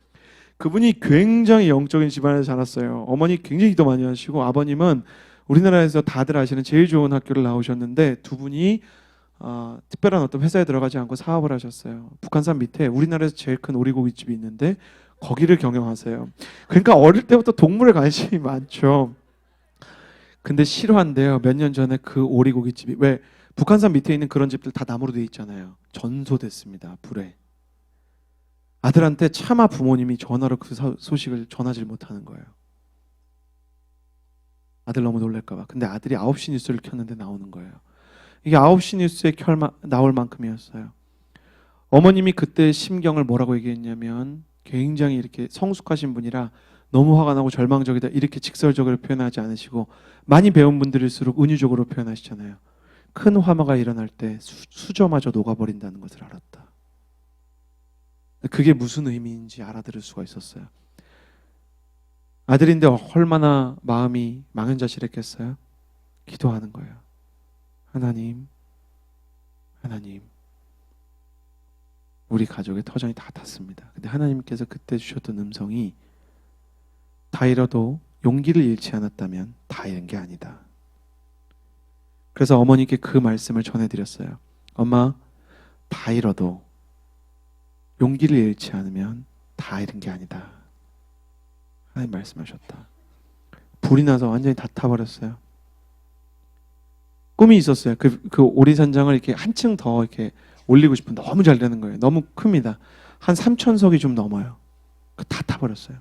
그분이 굉장히 영적인 집안에서 자랐어요. 어머니 굉장히 기도 많이 하시고, 아버님은 우리나라에서 다들 아시는 제일 좋은 학교를 나오셨는데, 두 분이 특별한 어떤 회사에 들어가지 않고 사업을 하셨어요. 북한산 밑에 우리나라에서 제일 큰 오리고기집이 있는데 거기를 경영하세요. 그러니까 어릴 때부터 동물에 관심이 많죠. 근데 실화인데요. 몇 년 전에 그 오리고기집이, 왜 북한산 밑에 있는 그런 집들 다 나무로 돼 있잖아요. 전소됐습니다. 불에. 아들한테 차마 부모님이 전화로 그 소식을 전하지 못하는 거예요. 아들 너무 놀랄까 봐. 근데 아들이 9시 뉴스를 켰는데 나오는 거예요. 이게 9시 뉴스에 나올 만큼이었어요. 어머님이 그때 심경을 뭐라고 얘기했냐면, 굉장히 이렇게 성숙하신 분이라 너무 화가 나고 절망적이다 이렇게 직설적으로 표현하지 않으시고, 많이 배운 분들일수록 은유적으로 표현하시잖아요. 큰 화마가 일어날 때 수저마저 녹아버린다는 것을 알았다. 그게 무슨 의미인지 알아들을 수가 있었어요. 아들인데 얼마나 마음이 망연자실했겠어요? 기도하는 거예요. 하나님, 우리 가족의 터전이 다 탔습니다. 근데 하나님께서 그때 주셨던 음성이, 다 잃어도 용기를 잃지 않았다면 다 잃은 게 아니다. 그래서 어머니께 그 말씀을 전해드렸어요. 엄마, 다 잃어도 용기를 잃지 않으면 다 잃은 게 아니다. 하나님 말씀하셨다. 불이 나서 완전히 다 타버렸어요. 꿈이 있었어요. 그 오리산장을 이렇게 한층 더 이렇게 올리고 싶은, 너무 잘 되는 거예요. 너무 큽니다. 한 3,000석이 좀 넘어요. 다 타버렸어요.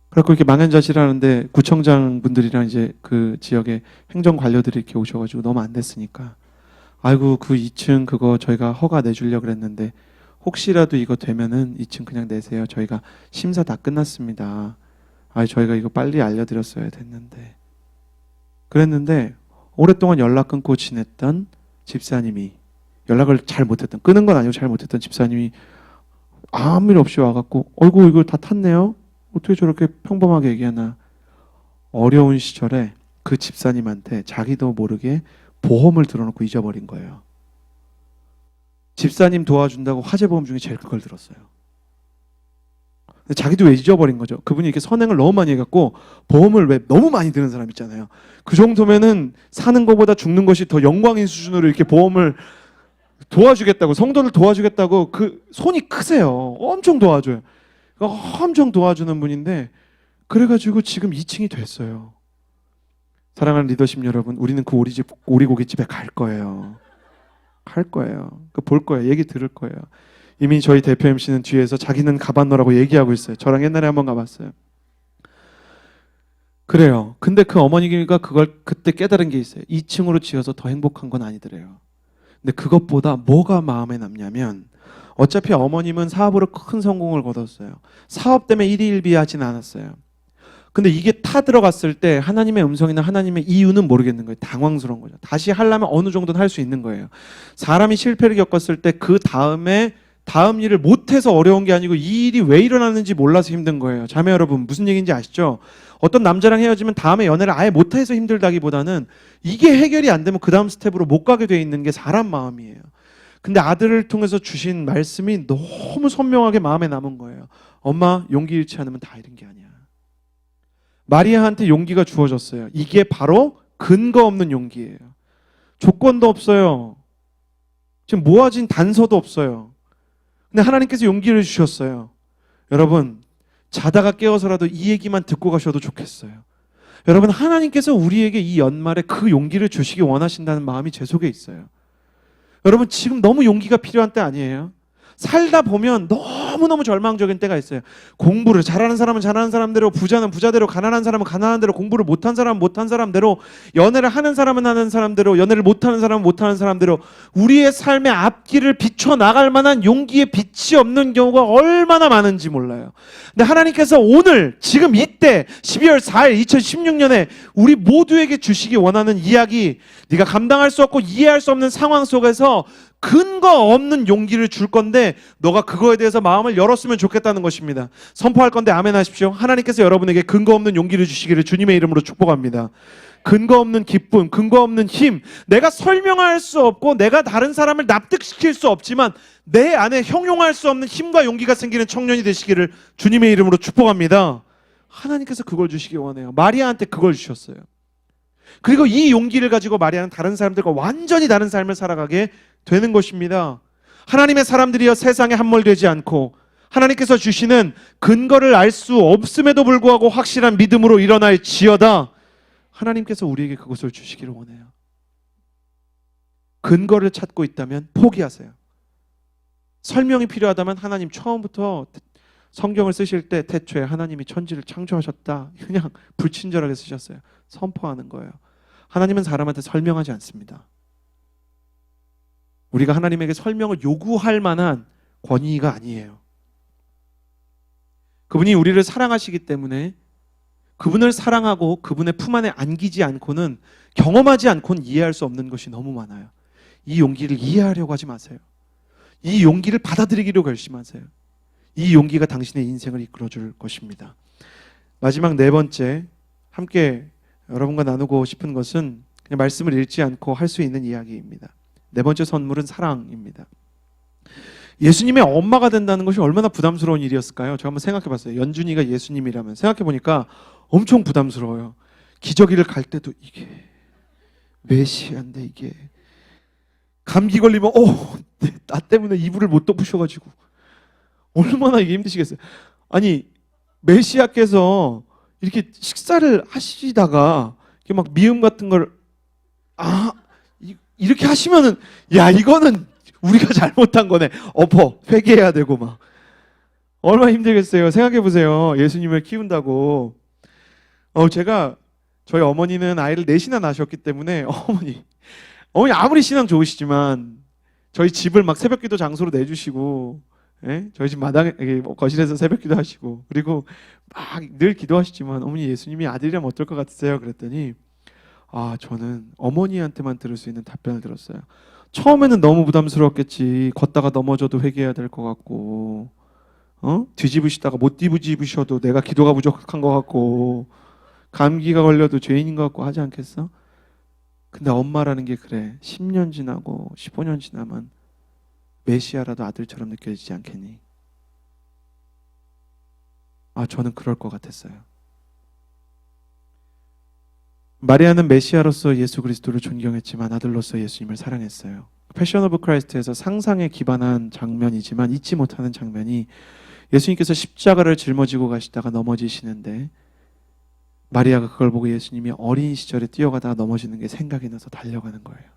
그래서 이렇게 망연자실하는데 구청장 분들이랑 이제 그 지역의 행정 관료들이 이렇게 오셔가지고 너무 안 됐으니까, 아이고 그 2층 그거 저희가 허가 내주려고 그랬는데 혹시라도 이거 되면은 2층 그냥 내세요. 저희가 심사 다 끝났습니다. 저희가 이거 빨리 알려드렸어야 됐는데. 그랬는데 오랫동안 연락 끊고 지냈던 집사님이, 연락을 잘 못했던, 끊은 건 아니고 잘 못했던 집사님이 아무 일 없이 와갖고, 어이구 이거 다 탔네요. 어떻게 저렇게 평범하게 얘기하나. 어려운 시절에 그 집사님한테 자기도 모르게 보험을 들어놓고 잊어버린 거예요. 집사님 도와준다고 화재보험 중에 제일 큰 걸 들었어요. 근데 자기도 왜 잊어버린 거죠. 그분이 이렇게 선행을 너무 많이 해갖고 보험을 왜 너무 많이 드는 사람 있잖아요. 그 정도면은 사는 것보다 죽는 것이 더 영광인 수준으로 이렇게 보험을 도와주겠다고, 성도를 도와주겠다고, 그 손이 크세요. 엄청 도와줘요. 엄청 도와주는 분인데, 그래가지고 지금 2층이 됐어요. 사랑하는 리더십 여러분, 우리는 그 오리고기집에 갈 거예요. 갈 거예요. 볼 거예요. 얘기 들을 거예요. 이미 저희 대표 MC는 뒤에서 자기는 가봤노라고 얘기하고 있어요. 저랑 옛날에 한번 가봤어요. 그래요. 근데 그 어머니가 그걸 그때 깨달은 게 있어요. 2층으로 지어서 더 행복한 건 아니더래요. 근데 그것보다 뭐가 마음에 남냐면, 어차피 어머님은 사업으로 큰 성공을 거뒀어요. 사업 때문에 일희일비하진 않았어요. 근데 이게 타 들어갔을 때 하나님의 음성이나 하나님의 이유는 모르겠는 거예요. 당황스러운 거죠. 다시 하려면 어느 정도는 할 수 있는 거예요. 사람이 실패를 겪었을 때 그 다음 일을 못해서 어려운 게 아니고, 이 일이 왜 일어났는지 몰라서 힘든 거예요. 자매 여러분, 무슨 얘기인지 아시죠? 어떤 남자랑 헤어지면 다음에 연애를 아예 못해서 힘들다기보다는 이게 해결이 안 되면 그 다음 스텝으로 못 가게 돼 있는 게 사람 마음이에요. 근데 아들을 통해서 주신 말씀이 너무 선명하게 마음에 남은 거예요. 엄마, 용기 잃지 않으면 다 잃은 게 아니야. 마리아한테 용기가 주어졌어요. 이게 바로 근거 없는 용기예요. 조건도 없어요. 지금 모아진 단서도 없어요. 근데 하나님께서 용기를 주셨어요. 여러분, 자다가 깨어서라도 이 얘기만 듣고 가셔도 좋겠어요. 여러분, 하나님께서 우리에게 이 연말에 그 용기를 주시기 원하신다는 마음이 제 속에 있어요. 여러분, 지금 너무 용기가 필요한 때 아니에요? 살다 보면 너무너무 절망적인 때가 있어요. 공부를 잘하는 사람은 잘하는 사람대로, 부자는 부자대로, 가난한 사람은 가난한 대로, 공부를 못한 사람은 못한 사람대로, 연애를 하는 사람은 하는 사람대로, 연애를 못하는 사람은 못하는 사람대로, 우리의 삶의 앞길을 비춰나갈 만한 용기의 빛이 없는 경우가 얼마나 많은지 몰라요. 근데 하나님께서 오늘 지금 이때 12월 4일 2016년에 우리 모두에게 주시기 원하는 이야기, 네가 감당할 수 없고 이해할 수 없는 상황 속에서 근거 없는 용기를 줄 건데 너가 그거에 대해서 마음을 열었으면 좋겠다는 것입니다. 선포할 건데 아멘 하십시오. 하나님께서 여러분에게 근거 없는 용기를 주시기를 주님의 이름으로 축복합니다. 근거 없는 기쁨, 근거 없는 힘, 내가 설명할 수 없고 내가 다른 사람을 납득시킬 수 없지만 내 안에 형용할 수 없는 힘과 용기가 생기는 청년이 되시기를 주님의 이름으로 축복합니다. 하나님께서 그걸 주시기 원해요. 마리아한테 그걸 주셨어요. 그리고 이 용기를 가지고 마리아는 다른 사람들과 완전히 다른 삶을 살아가게 되는 것입니다. 하나님의 사람들이여 세상에 함몰되지 않고 하나님께서 주시는 근거를 알 수 없음에도 불구하고 확실한 믿음으로 일어날지어다. 하나님께서 우리에게 그것을 주시기를 원해요. 근거를 찾고 있다면 포기하세요. 설명이 필요하다면 하나님 처음부터 성경을 쓰실 때 태초에 하나님이 천지를 창조하셨다. 그냥 불친절하게 쓰셨어요. 선포하는 거예요. 하나님은 사람한테 설명하지 않습니다. 우리가 하나님에게 설명을 요구할 만한 권위가 아니에요. 그분이 우리를 사랑하시기 때문에 그분을 사랑하고 그분의 품 안에 안기지 않고는 경험하지 않고는 이해할 수 없는 것이 너무 많아요. 이 용기를 이해하려고 하지 마세요. 이 용기를 받아들이기로 결심하세요. 이 용기가 당신의 인생을 이끌어줄 것입니다. 마지막 네 번째, 함께 여러분과 나누고 싶은 것은 그냥 말씀을 읽지 않고 할 수 있는 이야기입니다. 네 번째 선물은 사랑입니다. 예수님의 엄마가 된다는 것이 얼마나 부담스러운 일이었을까요? 제가 한번 생각해 봤어요. 연준이가 예수님이라면 생각해 보니까 엄청 부담스러워요. 기저귀를 갈 때도 이게 메시아인데 이게 감기 걸리면 나 때문에 이불을 못 덮으셔가지고 얼마나 이게 힘드시겠어요. 아니 메시아께서 이렇게 식사를 하시다가 이렇게 막 미음 같은 걸 이렇게 하시면은 야 이거는 우리가 잘못한 거네. 회개해야 되고 막 얼마나 힘들겠어요. 생각해 보세요. 예수님을 키운다고. 제가 저희 어머니는 아이를 넷이나 낳으셨기 때문에 어머니 아무리 신앙 좋으시지만 저희 집을 막 새벽기도 장소로 내주시고 저희 집 마당에 거실에서 새벽기도 하시고 그리고 막 늘 기도하시지만 어머니 예수님이 아들이라면 어떨 것 같으세요? 그랬더니 저는 어머니한테만 들을 수 있는 답변을 들었어요. 처음에는 너무 부담스러웠겠지. 걷다가 넘어져도 회개해야 될 것 같고 뒤집으시다가 못 뒤집으셔도 내가 기도가 부족한 것 같고 감기가 걸려도 죄인인 것 같고 하지 않겠어? 근데 엄마라는 게 그래. 10년 지나고 15년 지나면 메시아라도 아들처럼 느껴지지 않겠니? 저는 그럴 것 같았어요. 마리아는 메시아로서 예수 그리스도를 존경했지만 아들로서 예수님을 사랑했어요. 패션 오브 크라이스트에서 상상에 기반한 장면이지만 잊지 못하는 장면이 예수님께서 십자가를 짊어지고 가시다가 넘어지시는데 마리아가 그걸 보고 예수님이 어린 시절에 뛰어가다가 넘어지는 게 생각이 나서 달려가는 거예요.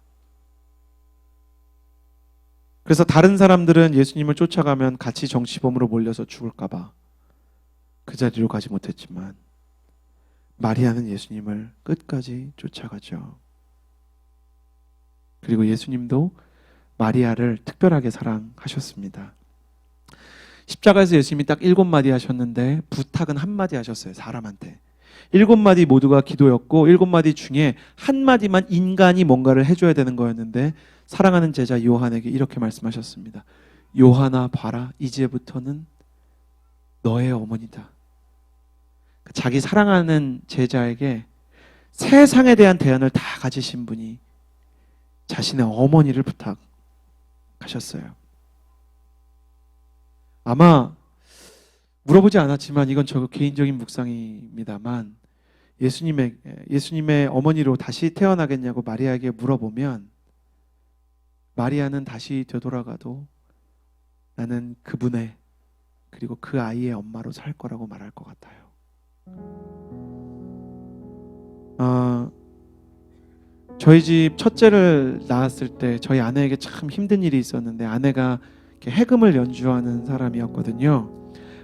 그래서 다른 사람들은 예수님을 쫓아가면 같이 정치범으로 몰려서 죽을까 봐 그 자리로 가지 못했지만 마리아는 예수님을 끝까지 쫓아가죠. 그리고 예수님도 마리아를 특별하게 사랑하셨습니다. 십자가에서 예수님이 딱 7마디 하셨는데 부탁은 1마디 하셨어요. 사람한테. 7마디 모두가 기도였고 7마디 중에 1마디만 인간이 뭔가를 해줘야 되는 거였는데 사랑하는 제자 요한에게 이렇게 말씀하셨습니다. 요한아 봐라, 이제부터는 너의 어머니다. 자기 사랑하는 제자에게 세상에 대한 대안을 다 가지신 분이 자신의 어머니를 부탁하셨어요. 아마 물어보지 않았지만 이건 저 개인적인 묵상입니다만 예수님의 어머니로 다시 태어나겠냐고 마리아에게 물어보면 마리아는 다시 되돌아가도 나는 그분의 그리고 그 아이의 엄마로 살 거라고 말할 것 같아요. 저희 집 첫째를 낳았을 때 저희 아내에게 참 힘든 일이 있었는데, 아내가 이렇게 해금을 연주하는 사람이었거든요.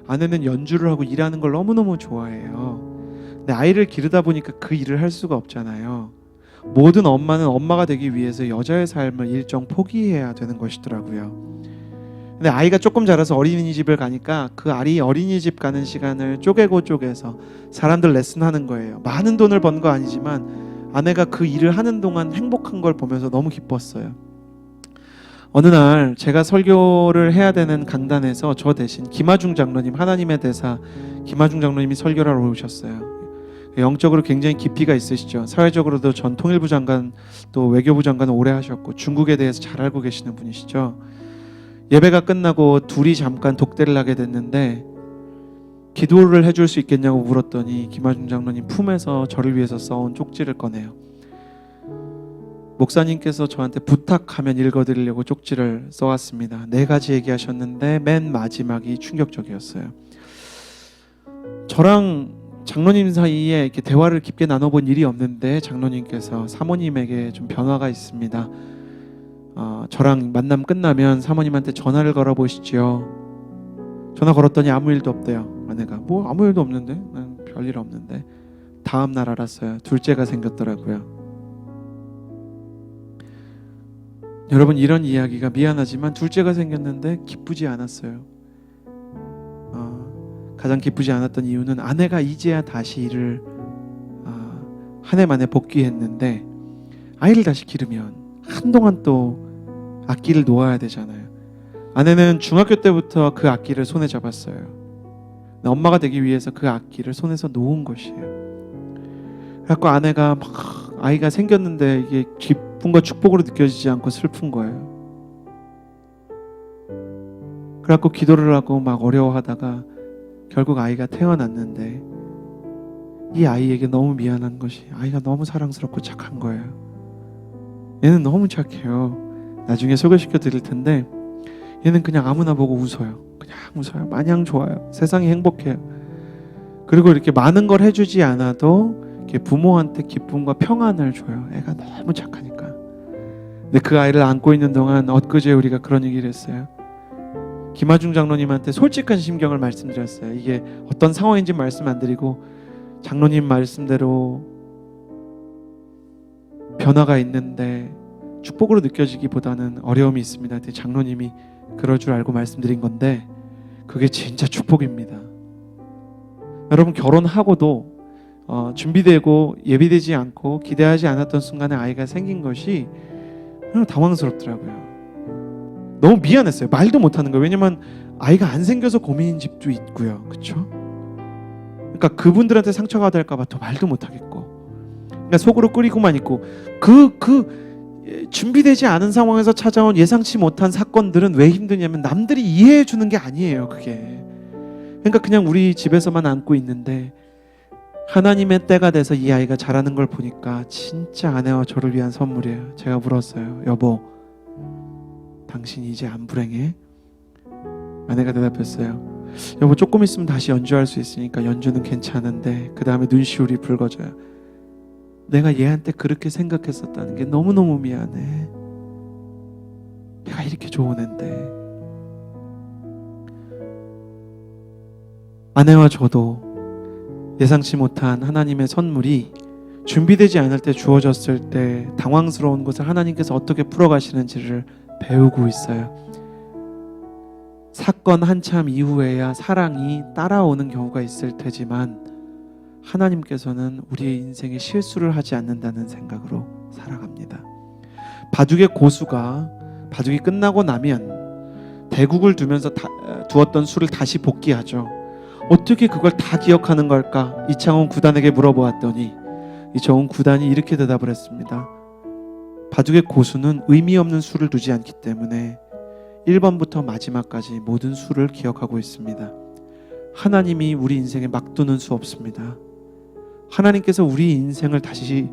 아내는 연주를 하고 일하는 걸 너무너무 좋아해요. 근데 아이를 기르다 보니까 그 일을 할 수가 없잖아요. 모든 엄마는 엄마가 되기 위해서 여자의 삶을 일정 포기해야 되는 것이더라고요. 근데 아이가 조금 자라서 어린이집을 가니까 그 아이 어린이집 가는 시간을 쪼개서 사람들 레슨하는 거예요. 많은 돈을 번 거 아니지만 아내가 그 일을 하는 동안 행복한 걸 보면서 너무 기뻤어요. 어느 날 제가 설교를 해야 되는 강단에서 저 대신 김하중 장로님, 하나님의 대사 김하중 장로님이 설교를 하러 오셨어요. 영적으로 굉장히 깊이가 있으시죠. 사회적으로도 전 통일부 장관 또 외교부 장관을 오래 하셨고 중국에 대해서 잘 알고 계시는 분이시죠. 예배가 끝나고 둘이 잠깐 독대를 하게 됐는데 기도를 해줄 수 있겠냐고 물었더니 김하중 장로님 품에서 저를 위해서 써온 쪽지를 꺼내요. 목사님께서 저한테 부탁하면 읽어드리려고 쪽지를 써왔습니다. 4가지 얘기하셨는데 맨 마지막이 충격적이었어요. 저랑 장로님 사이에 이렇게 대화를 깊게 나눠본 일이 없는데 장로님께서 사모님에게 좀 변화가 있습니다. 저랑 만남 끝나면 사모님한테 전화를 걸어보시죠. 전화 걸었더니 아무 일도 없대요. 아내가 뭐 아무 일도 없는데? 난 별일 없는데. 다음 날 알았어요. 둘째가 생겼더라고요. 여러분, 이런 이야기가 미안하지만 둘째가 생겼는데 기쁘지 않았어요. 가장 기쁘지 않았던 이유는 아내가 이제야 다시 일을 한 해 만에 복귀했는데 아이를 다시 기르면 한동안 또 악기를 놓아야 되잖아요. 아내는 중학교 때부터 그 악기를 손에 잡았어요. 엄마가 되기 위해서 그 악기를 손에서 놓은 것이에요. 그래서 아내가 막 아이가 생겼는데 이게 기쁨과 축복으로 느껴지지 않고 슬픈 거예요. 그래갖고 기도를 하고 막 어려워하다가 결국 아이가 태어났는데 이 아이에게 너무 미안한 것이 아이가 너무 사랑스럽고 착한 거예요. 얘는 너무 착해요. 나중에 소개시켜 드릴 텐데 얘는 그냥 아무나 보고 웃어요. 그냥 웃어요. 마냥 좋아요. 세상이 행복해요. 그리고 이렇게 많은 걸 해주지 않아도 이렇게 부모한테 기쁨과 평안을 줘요. 애가 너무 착하니까. 근데 그 아이를 안고 있는 동안 엊그제 우리가 그런 얘기를 했어요. 김하중 장로님한테 솔직한 심경을 말씀드렸어요. 이게 어떤 상황인지 말씀 안 드리고 장로님 말씀대로 변화가 있는데 축복으로 느껴지기보다는 어려움이 있습니다. 장로님이 그럴 줄 알고 말씀드린 건데 그게 진짜 축복입니다. 여러분, 결혼하고도 준비되고 예비되지 않고 기대하지 않았던 순간에 아이가 생긴 것이 당황스럽더라고요. 너무 미안했어요. 말도 못하는 거예요. 왜냐면 아이가 안 생겨서 고민인 집도 있고요. 그렇죠? 그러니까 그분들한테 상처가 될까 봐 더 말도 못하겠고 그러니까 속으로 끓이고만 있고 준비되지 않은 상황에서 찾아온 예상치 못한 사건들은 왜 힘드냐면 남들이 이해해 주는 게 아니에요. 그게 그러니까 그냥 우리 집에서만 안고 있는데 하나님의 때가 돼서 이 아이가 자라는 걸 보니까 진짜 아내와 저를 위한 선물이에요. 제가 물었어요. 여보, 당신이 이제 안 불행해? 아내가 대답했어요. 여보, 조금 있으면 다시 연주할 수 있으니까 연주는 괜찮은데 그 다음에 눈시울이 붉어져요. 내가 얘한테 그렇게 생각했었다는 게 너무너무 미안해. 얘가 이렇게 좋은 앤데. 아내와 저도 예상치 못한 하나님의 선물이 준비되지 않을 때 주어졌을 때 당황스러운 것을 하나님께서 어떻게 풀어가시는지를 배우고 있어요. 사건 한참 이후에야 사랑이 따라오는 경우가 있을 테지만 하나님께서는 우리의 인생에 실수를 하지 않는다는 생각으로 살아갑니다. 바둑의 고수가 바둑이 끝나고 나면 대국을 두었던 수를 다시 복귀하죠. 어떻게 그걸 다 기억하는 걸까? 이창훈 구단에게 물어보았더니 이창훈 구단이 이렇게 대답을 했습니다. 바둑의 고수는 의미 없는 수를 두지 않기 때문에 1번부터 마지막까지 모든 수를 기억하고 있습니다. 하나님이 우리 인생에 막 두는 수 없습니다. 하나님께서 우리 인생을 다시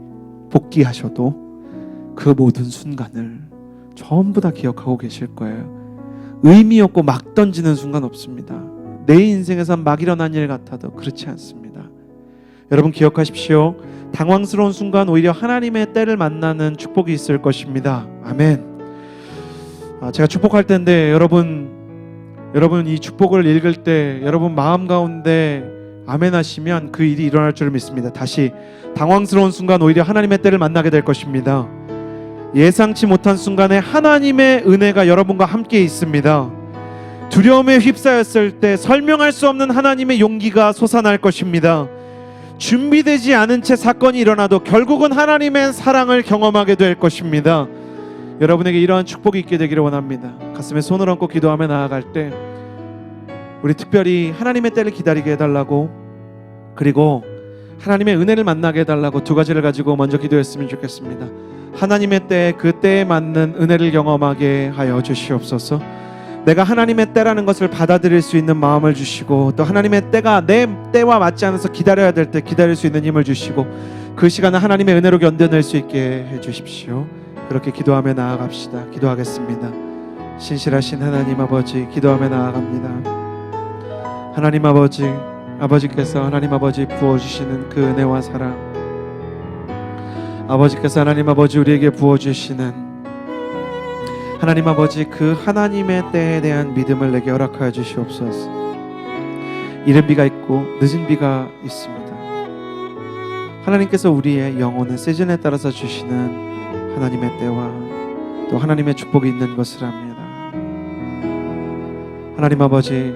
복귀하셔도 그 모든 순간을 전부 다 기억하고 계실 거예요. 의미 없고 막 던지는 순간 없습니다. 내 인생에서 막 일어난 일 같아도 그렇지 않습니다. 여러분 기억하십시오. 당황스러운 순간 오히려 하나님의 때를 만나는 축복이 있을 것입니다. 아멘. 제가 축복할 텐데 여러분 이 축복을 읽을 때 여러분 마음 가운데 아멘 하시면 그 일이 일어날 줄 믿습니다. 다시 당황스러운 순간 오히려 하나님의 때를 만나게 될 것입니다. 예상치 못한 순간에 하나님의 은혜가 여러분과 함께 있습니다. 두려움에 휩싸였을 때 설명할 수 없는 하나님의 용기가 솟아날 것입니다. 준비되지 않은 채 사건이 일어나도 결국은 하나님의 사랑을 경험하게 될 것입니다. 여러분에게 이러한 축복이 있게 되기를 원합니다. 가슴에 손을 얹고 기도하며 나아갈 때 우리 특별히 하나님의 때를 기다리게 해달라고, 그리고 하나님의 은혜를 만나게 해달라고 두 가지를 가지고 먼저 기도했으면 좋겠습니다. 하나님의 때, 그 때에 맞는 은혜를 경험하게 하여 주시옵소서. 내가 하나님의 때라는 것을 받아들일 수 있는 마음을 주시고, 또 하나님의 때가 내 때와 맞지 않아서 기다려야 될 때 기다릴 수 있는 힘을 주시고, 그 시간을 하나님의 은혜로 견뎌낼 수 있게 해주십시오. 그렇게 기도하며 나아갑시다. 기도하겠습니다. 신실하신 하나님 아버지, 기도하며 나아갑니다. 하나님 아버지, 아버지께서 하나님 아버지 부어주시는 그 은혜와 사랑, 아버지께서 하나님 아버지 우리에게 부어주시는 하나님 아버지 그 하나님의 때에 대한 믿음을 내게 허락하여 주시옵소서. 이른 비가 있고 늦은 비가 있습니다. 하나님께서 우리의 영혼의 시즌에 따라서 주시는 하나님의 때와 또 하나님의 축복이 있는 것을 압니다. 하나님 아버지,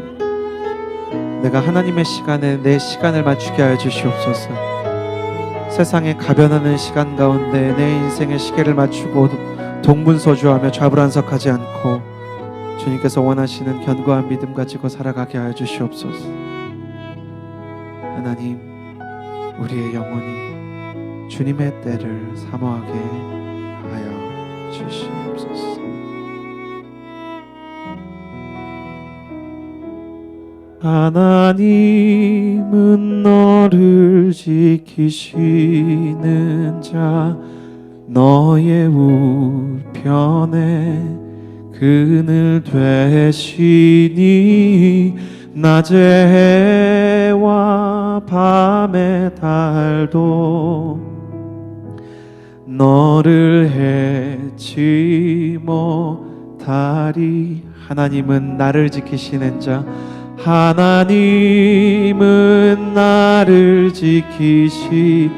내가 하나님의 시간에 내 시간을 맞추게 하여 주시옵소서. 세상에 가변하는 시간 가운데 내 인생의 시계를 맞추고 동분서주하며 좌불안석하지 않고 주님께서 원하시는 견고한 믿음 가지고 살아가게 하여 주시옵소서. 하나님, 우리의 영혼이 주님의 때를 사모하게 하여 주시옵소서. 하나님은 너를 지키시는 자, 너의 우편에 그늘 되시니 낮의 해와 밤의 달도 너를 해치 못하리. 하나님은 나를 지키시는 자, 하나님은 나를 지키시는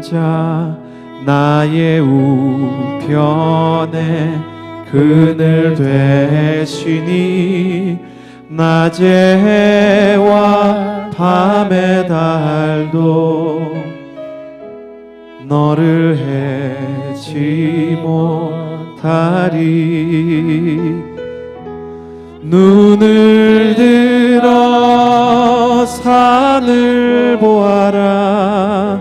자, 나의 우편에 그늘 되시니 낮의 해와 밤의 달도 너를 해치 못하리. 눈을 들어 산을 보아라.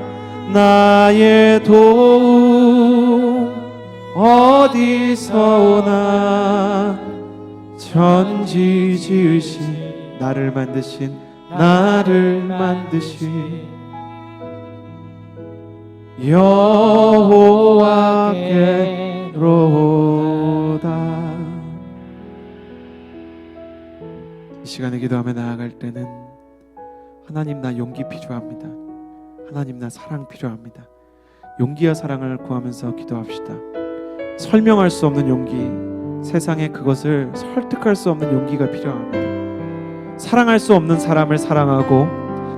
나의 도움 어디서 오나. 천지 지으신 나를 만드신 여호와께로다. 이 시간에 기도하며 나아갈 때는 하나님, 나 용기 필요합니다. 하나님, 나 사랑 필요합니다. 용기와 사랑을 구하면서 기도합시다. 설명할 수 없는 용기, 세상에 그것을 설득할 수 없는 용기가 필요합니다. 사랑할 수 없는 사람을 사랑하고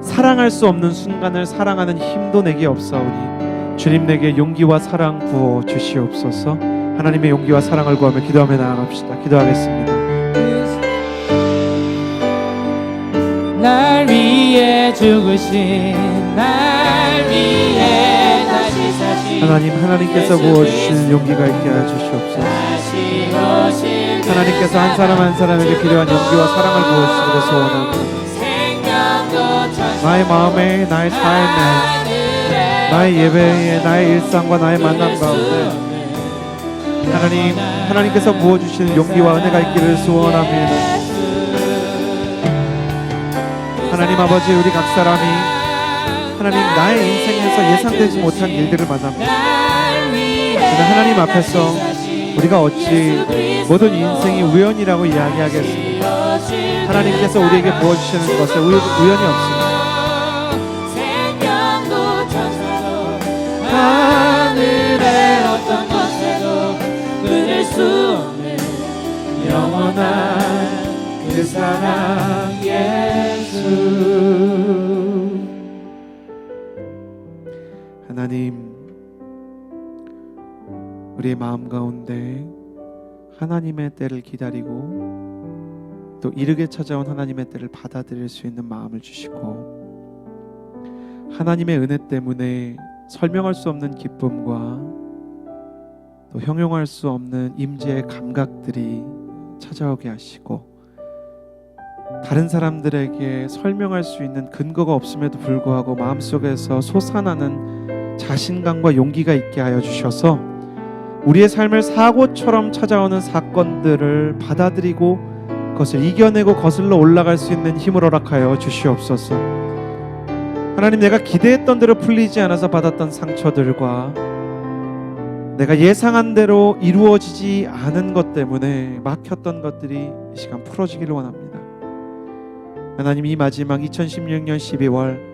사랑할 수 없는 순간을 사랑하는 힘도 내게 없사오니 주님, 내게 용기와 사랑 부어 주시옵소서. 하나님의 용기와 사랑을 구하며 기도하며 나아갑시다. 기도하겠습니다. 날 위해 죽으신, 날 위해 다시 사신 하나님께서 부어주시는 용기가 있게 하여 주시옵소서. 하나님께서 한 사람 한 사람에게 필요한 용기와 사랑을 부어주시기를 소원합니다. 나의 마음에, 나의 삶에, 나의 예배에, 나의 일상과 나의 만남 가운데 하나님께서 부어주시는 용기와 은혜가 있기를 소원합니다. 하나님 아버지, 우리 각 사람이 하나님 나의 인생에서 예상되지 못한 일들을 만납니다. 그러나 하나님 앞에서 우리가 어찌 모든 인생이 우연이라고 이야기하겠습니까? 하나님께서 우리에게 부어주시는 것에 우연이 없습니다. 하늘의 어떤 것에도 끊을 수 없는 영원한 그 사랑 예수. 하나님, 우리의 마음 가운데 하나님의 때를 기다리고 또 이르게 찾아온 하나님의 때를 받아들일 수 있는 마음을 주시고, 하나님의 은혜 때문에 설명할 수 없는 기쁨과 또 형용할 수 없는 임재의 감각들이 찾아오게 하시고, 다른 사람들에게 설명할 수 있는 근거가 없음에도 불구하고 마음속에서 솟아나는 자신감과 용기가 있게 하여 주셔서 우리의 삶을 사고처럼 찾아오는 사건들을 받아들이고 그것을 이겨내고 거슬러 올라갈 수 있는 힘을 허락하여 주시옵소서. 하나님, 내가 기대했던 대로 풀리지 않아서 받았던 상처들과 내가 예상한 대로 이루어지지 않은 것 때문에 막혔던 것들이 이 시간 풀어지기를 원합니다. 하나님, 이 마지막 2016년 12월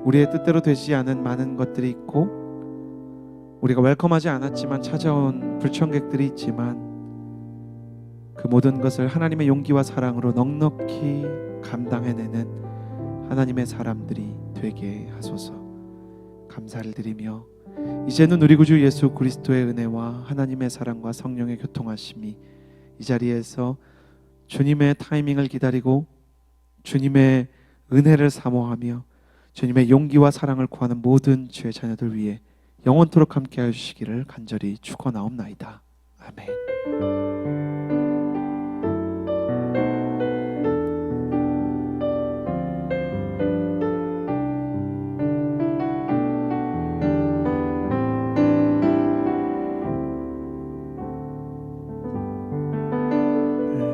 우리의 뜻대로 되지 않은 많은 것들이 있고 우리가 웰컴하지 않았지만 찾아온 불청객들이 있지만 그 모든 것을 하나님의 용기와 사랑으로 넉넉히 감당해내는 하나님의 사람들이 되게 하소서. 감사를 드리며 이제는 우리 구주 예수 그리스도의 은혜와 하나님의 사랑과 성령의 교통하심이 이 자리에서 주님의 타이밍을 기다리고 주님의 은혜를 사모하며 주님의 용기와 사랑을 구하는 모든 주의 자녀들 위해 영원토록 함께 하여 주시기를 간절히 축원하옵나이다. 아멘.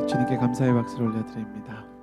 주님께 감사의 박수를 올려드립니다.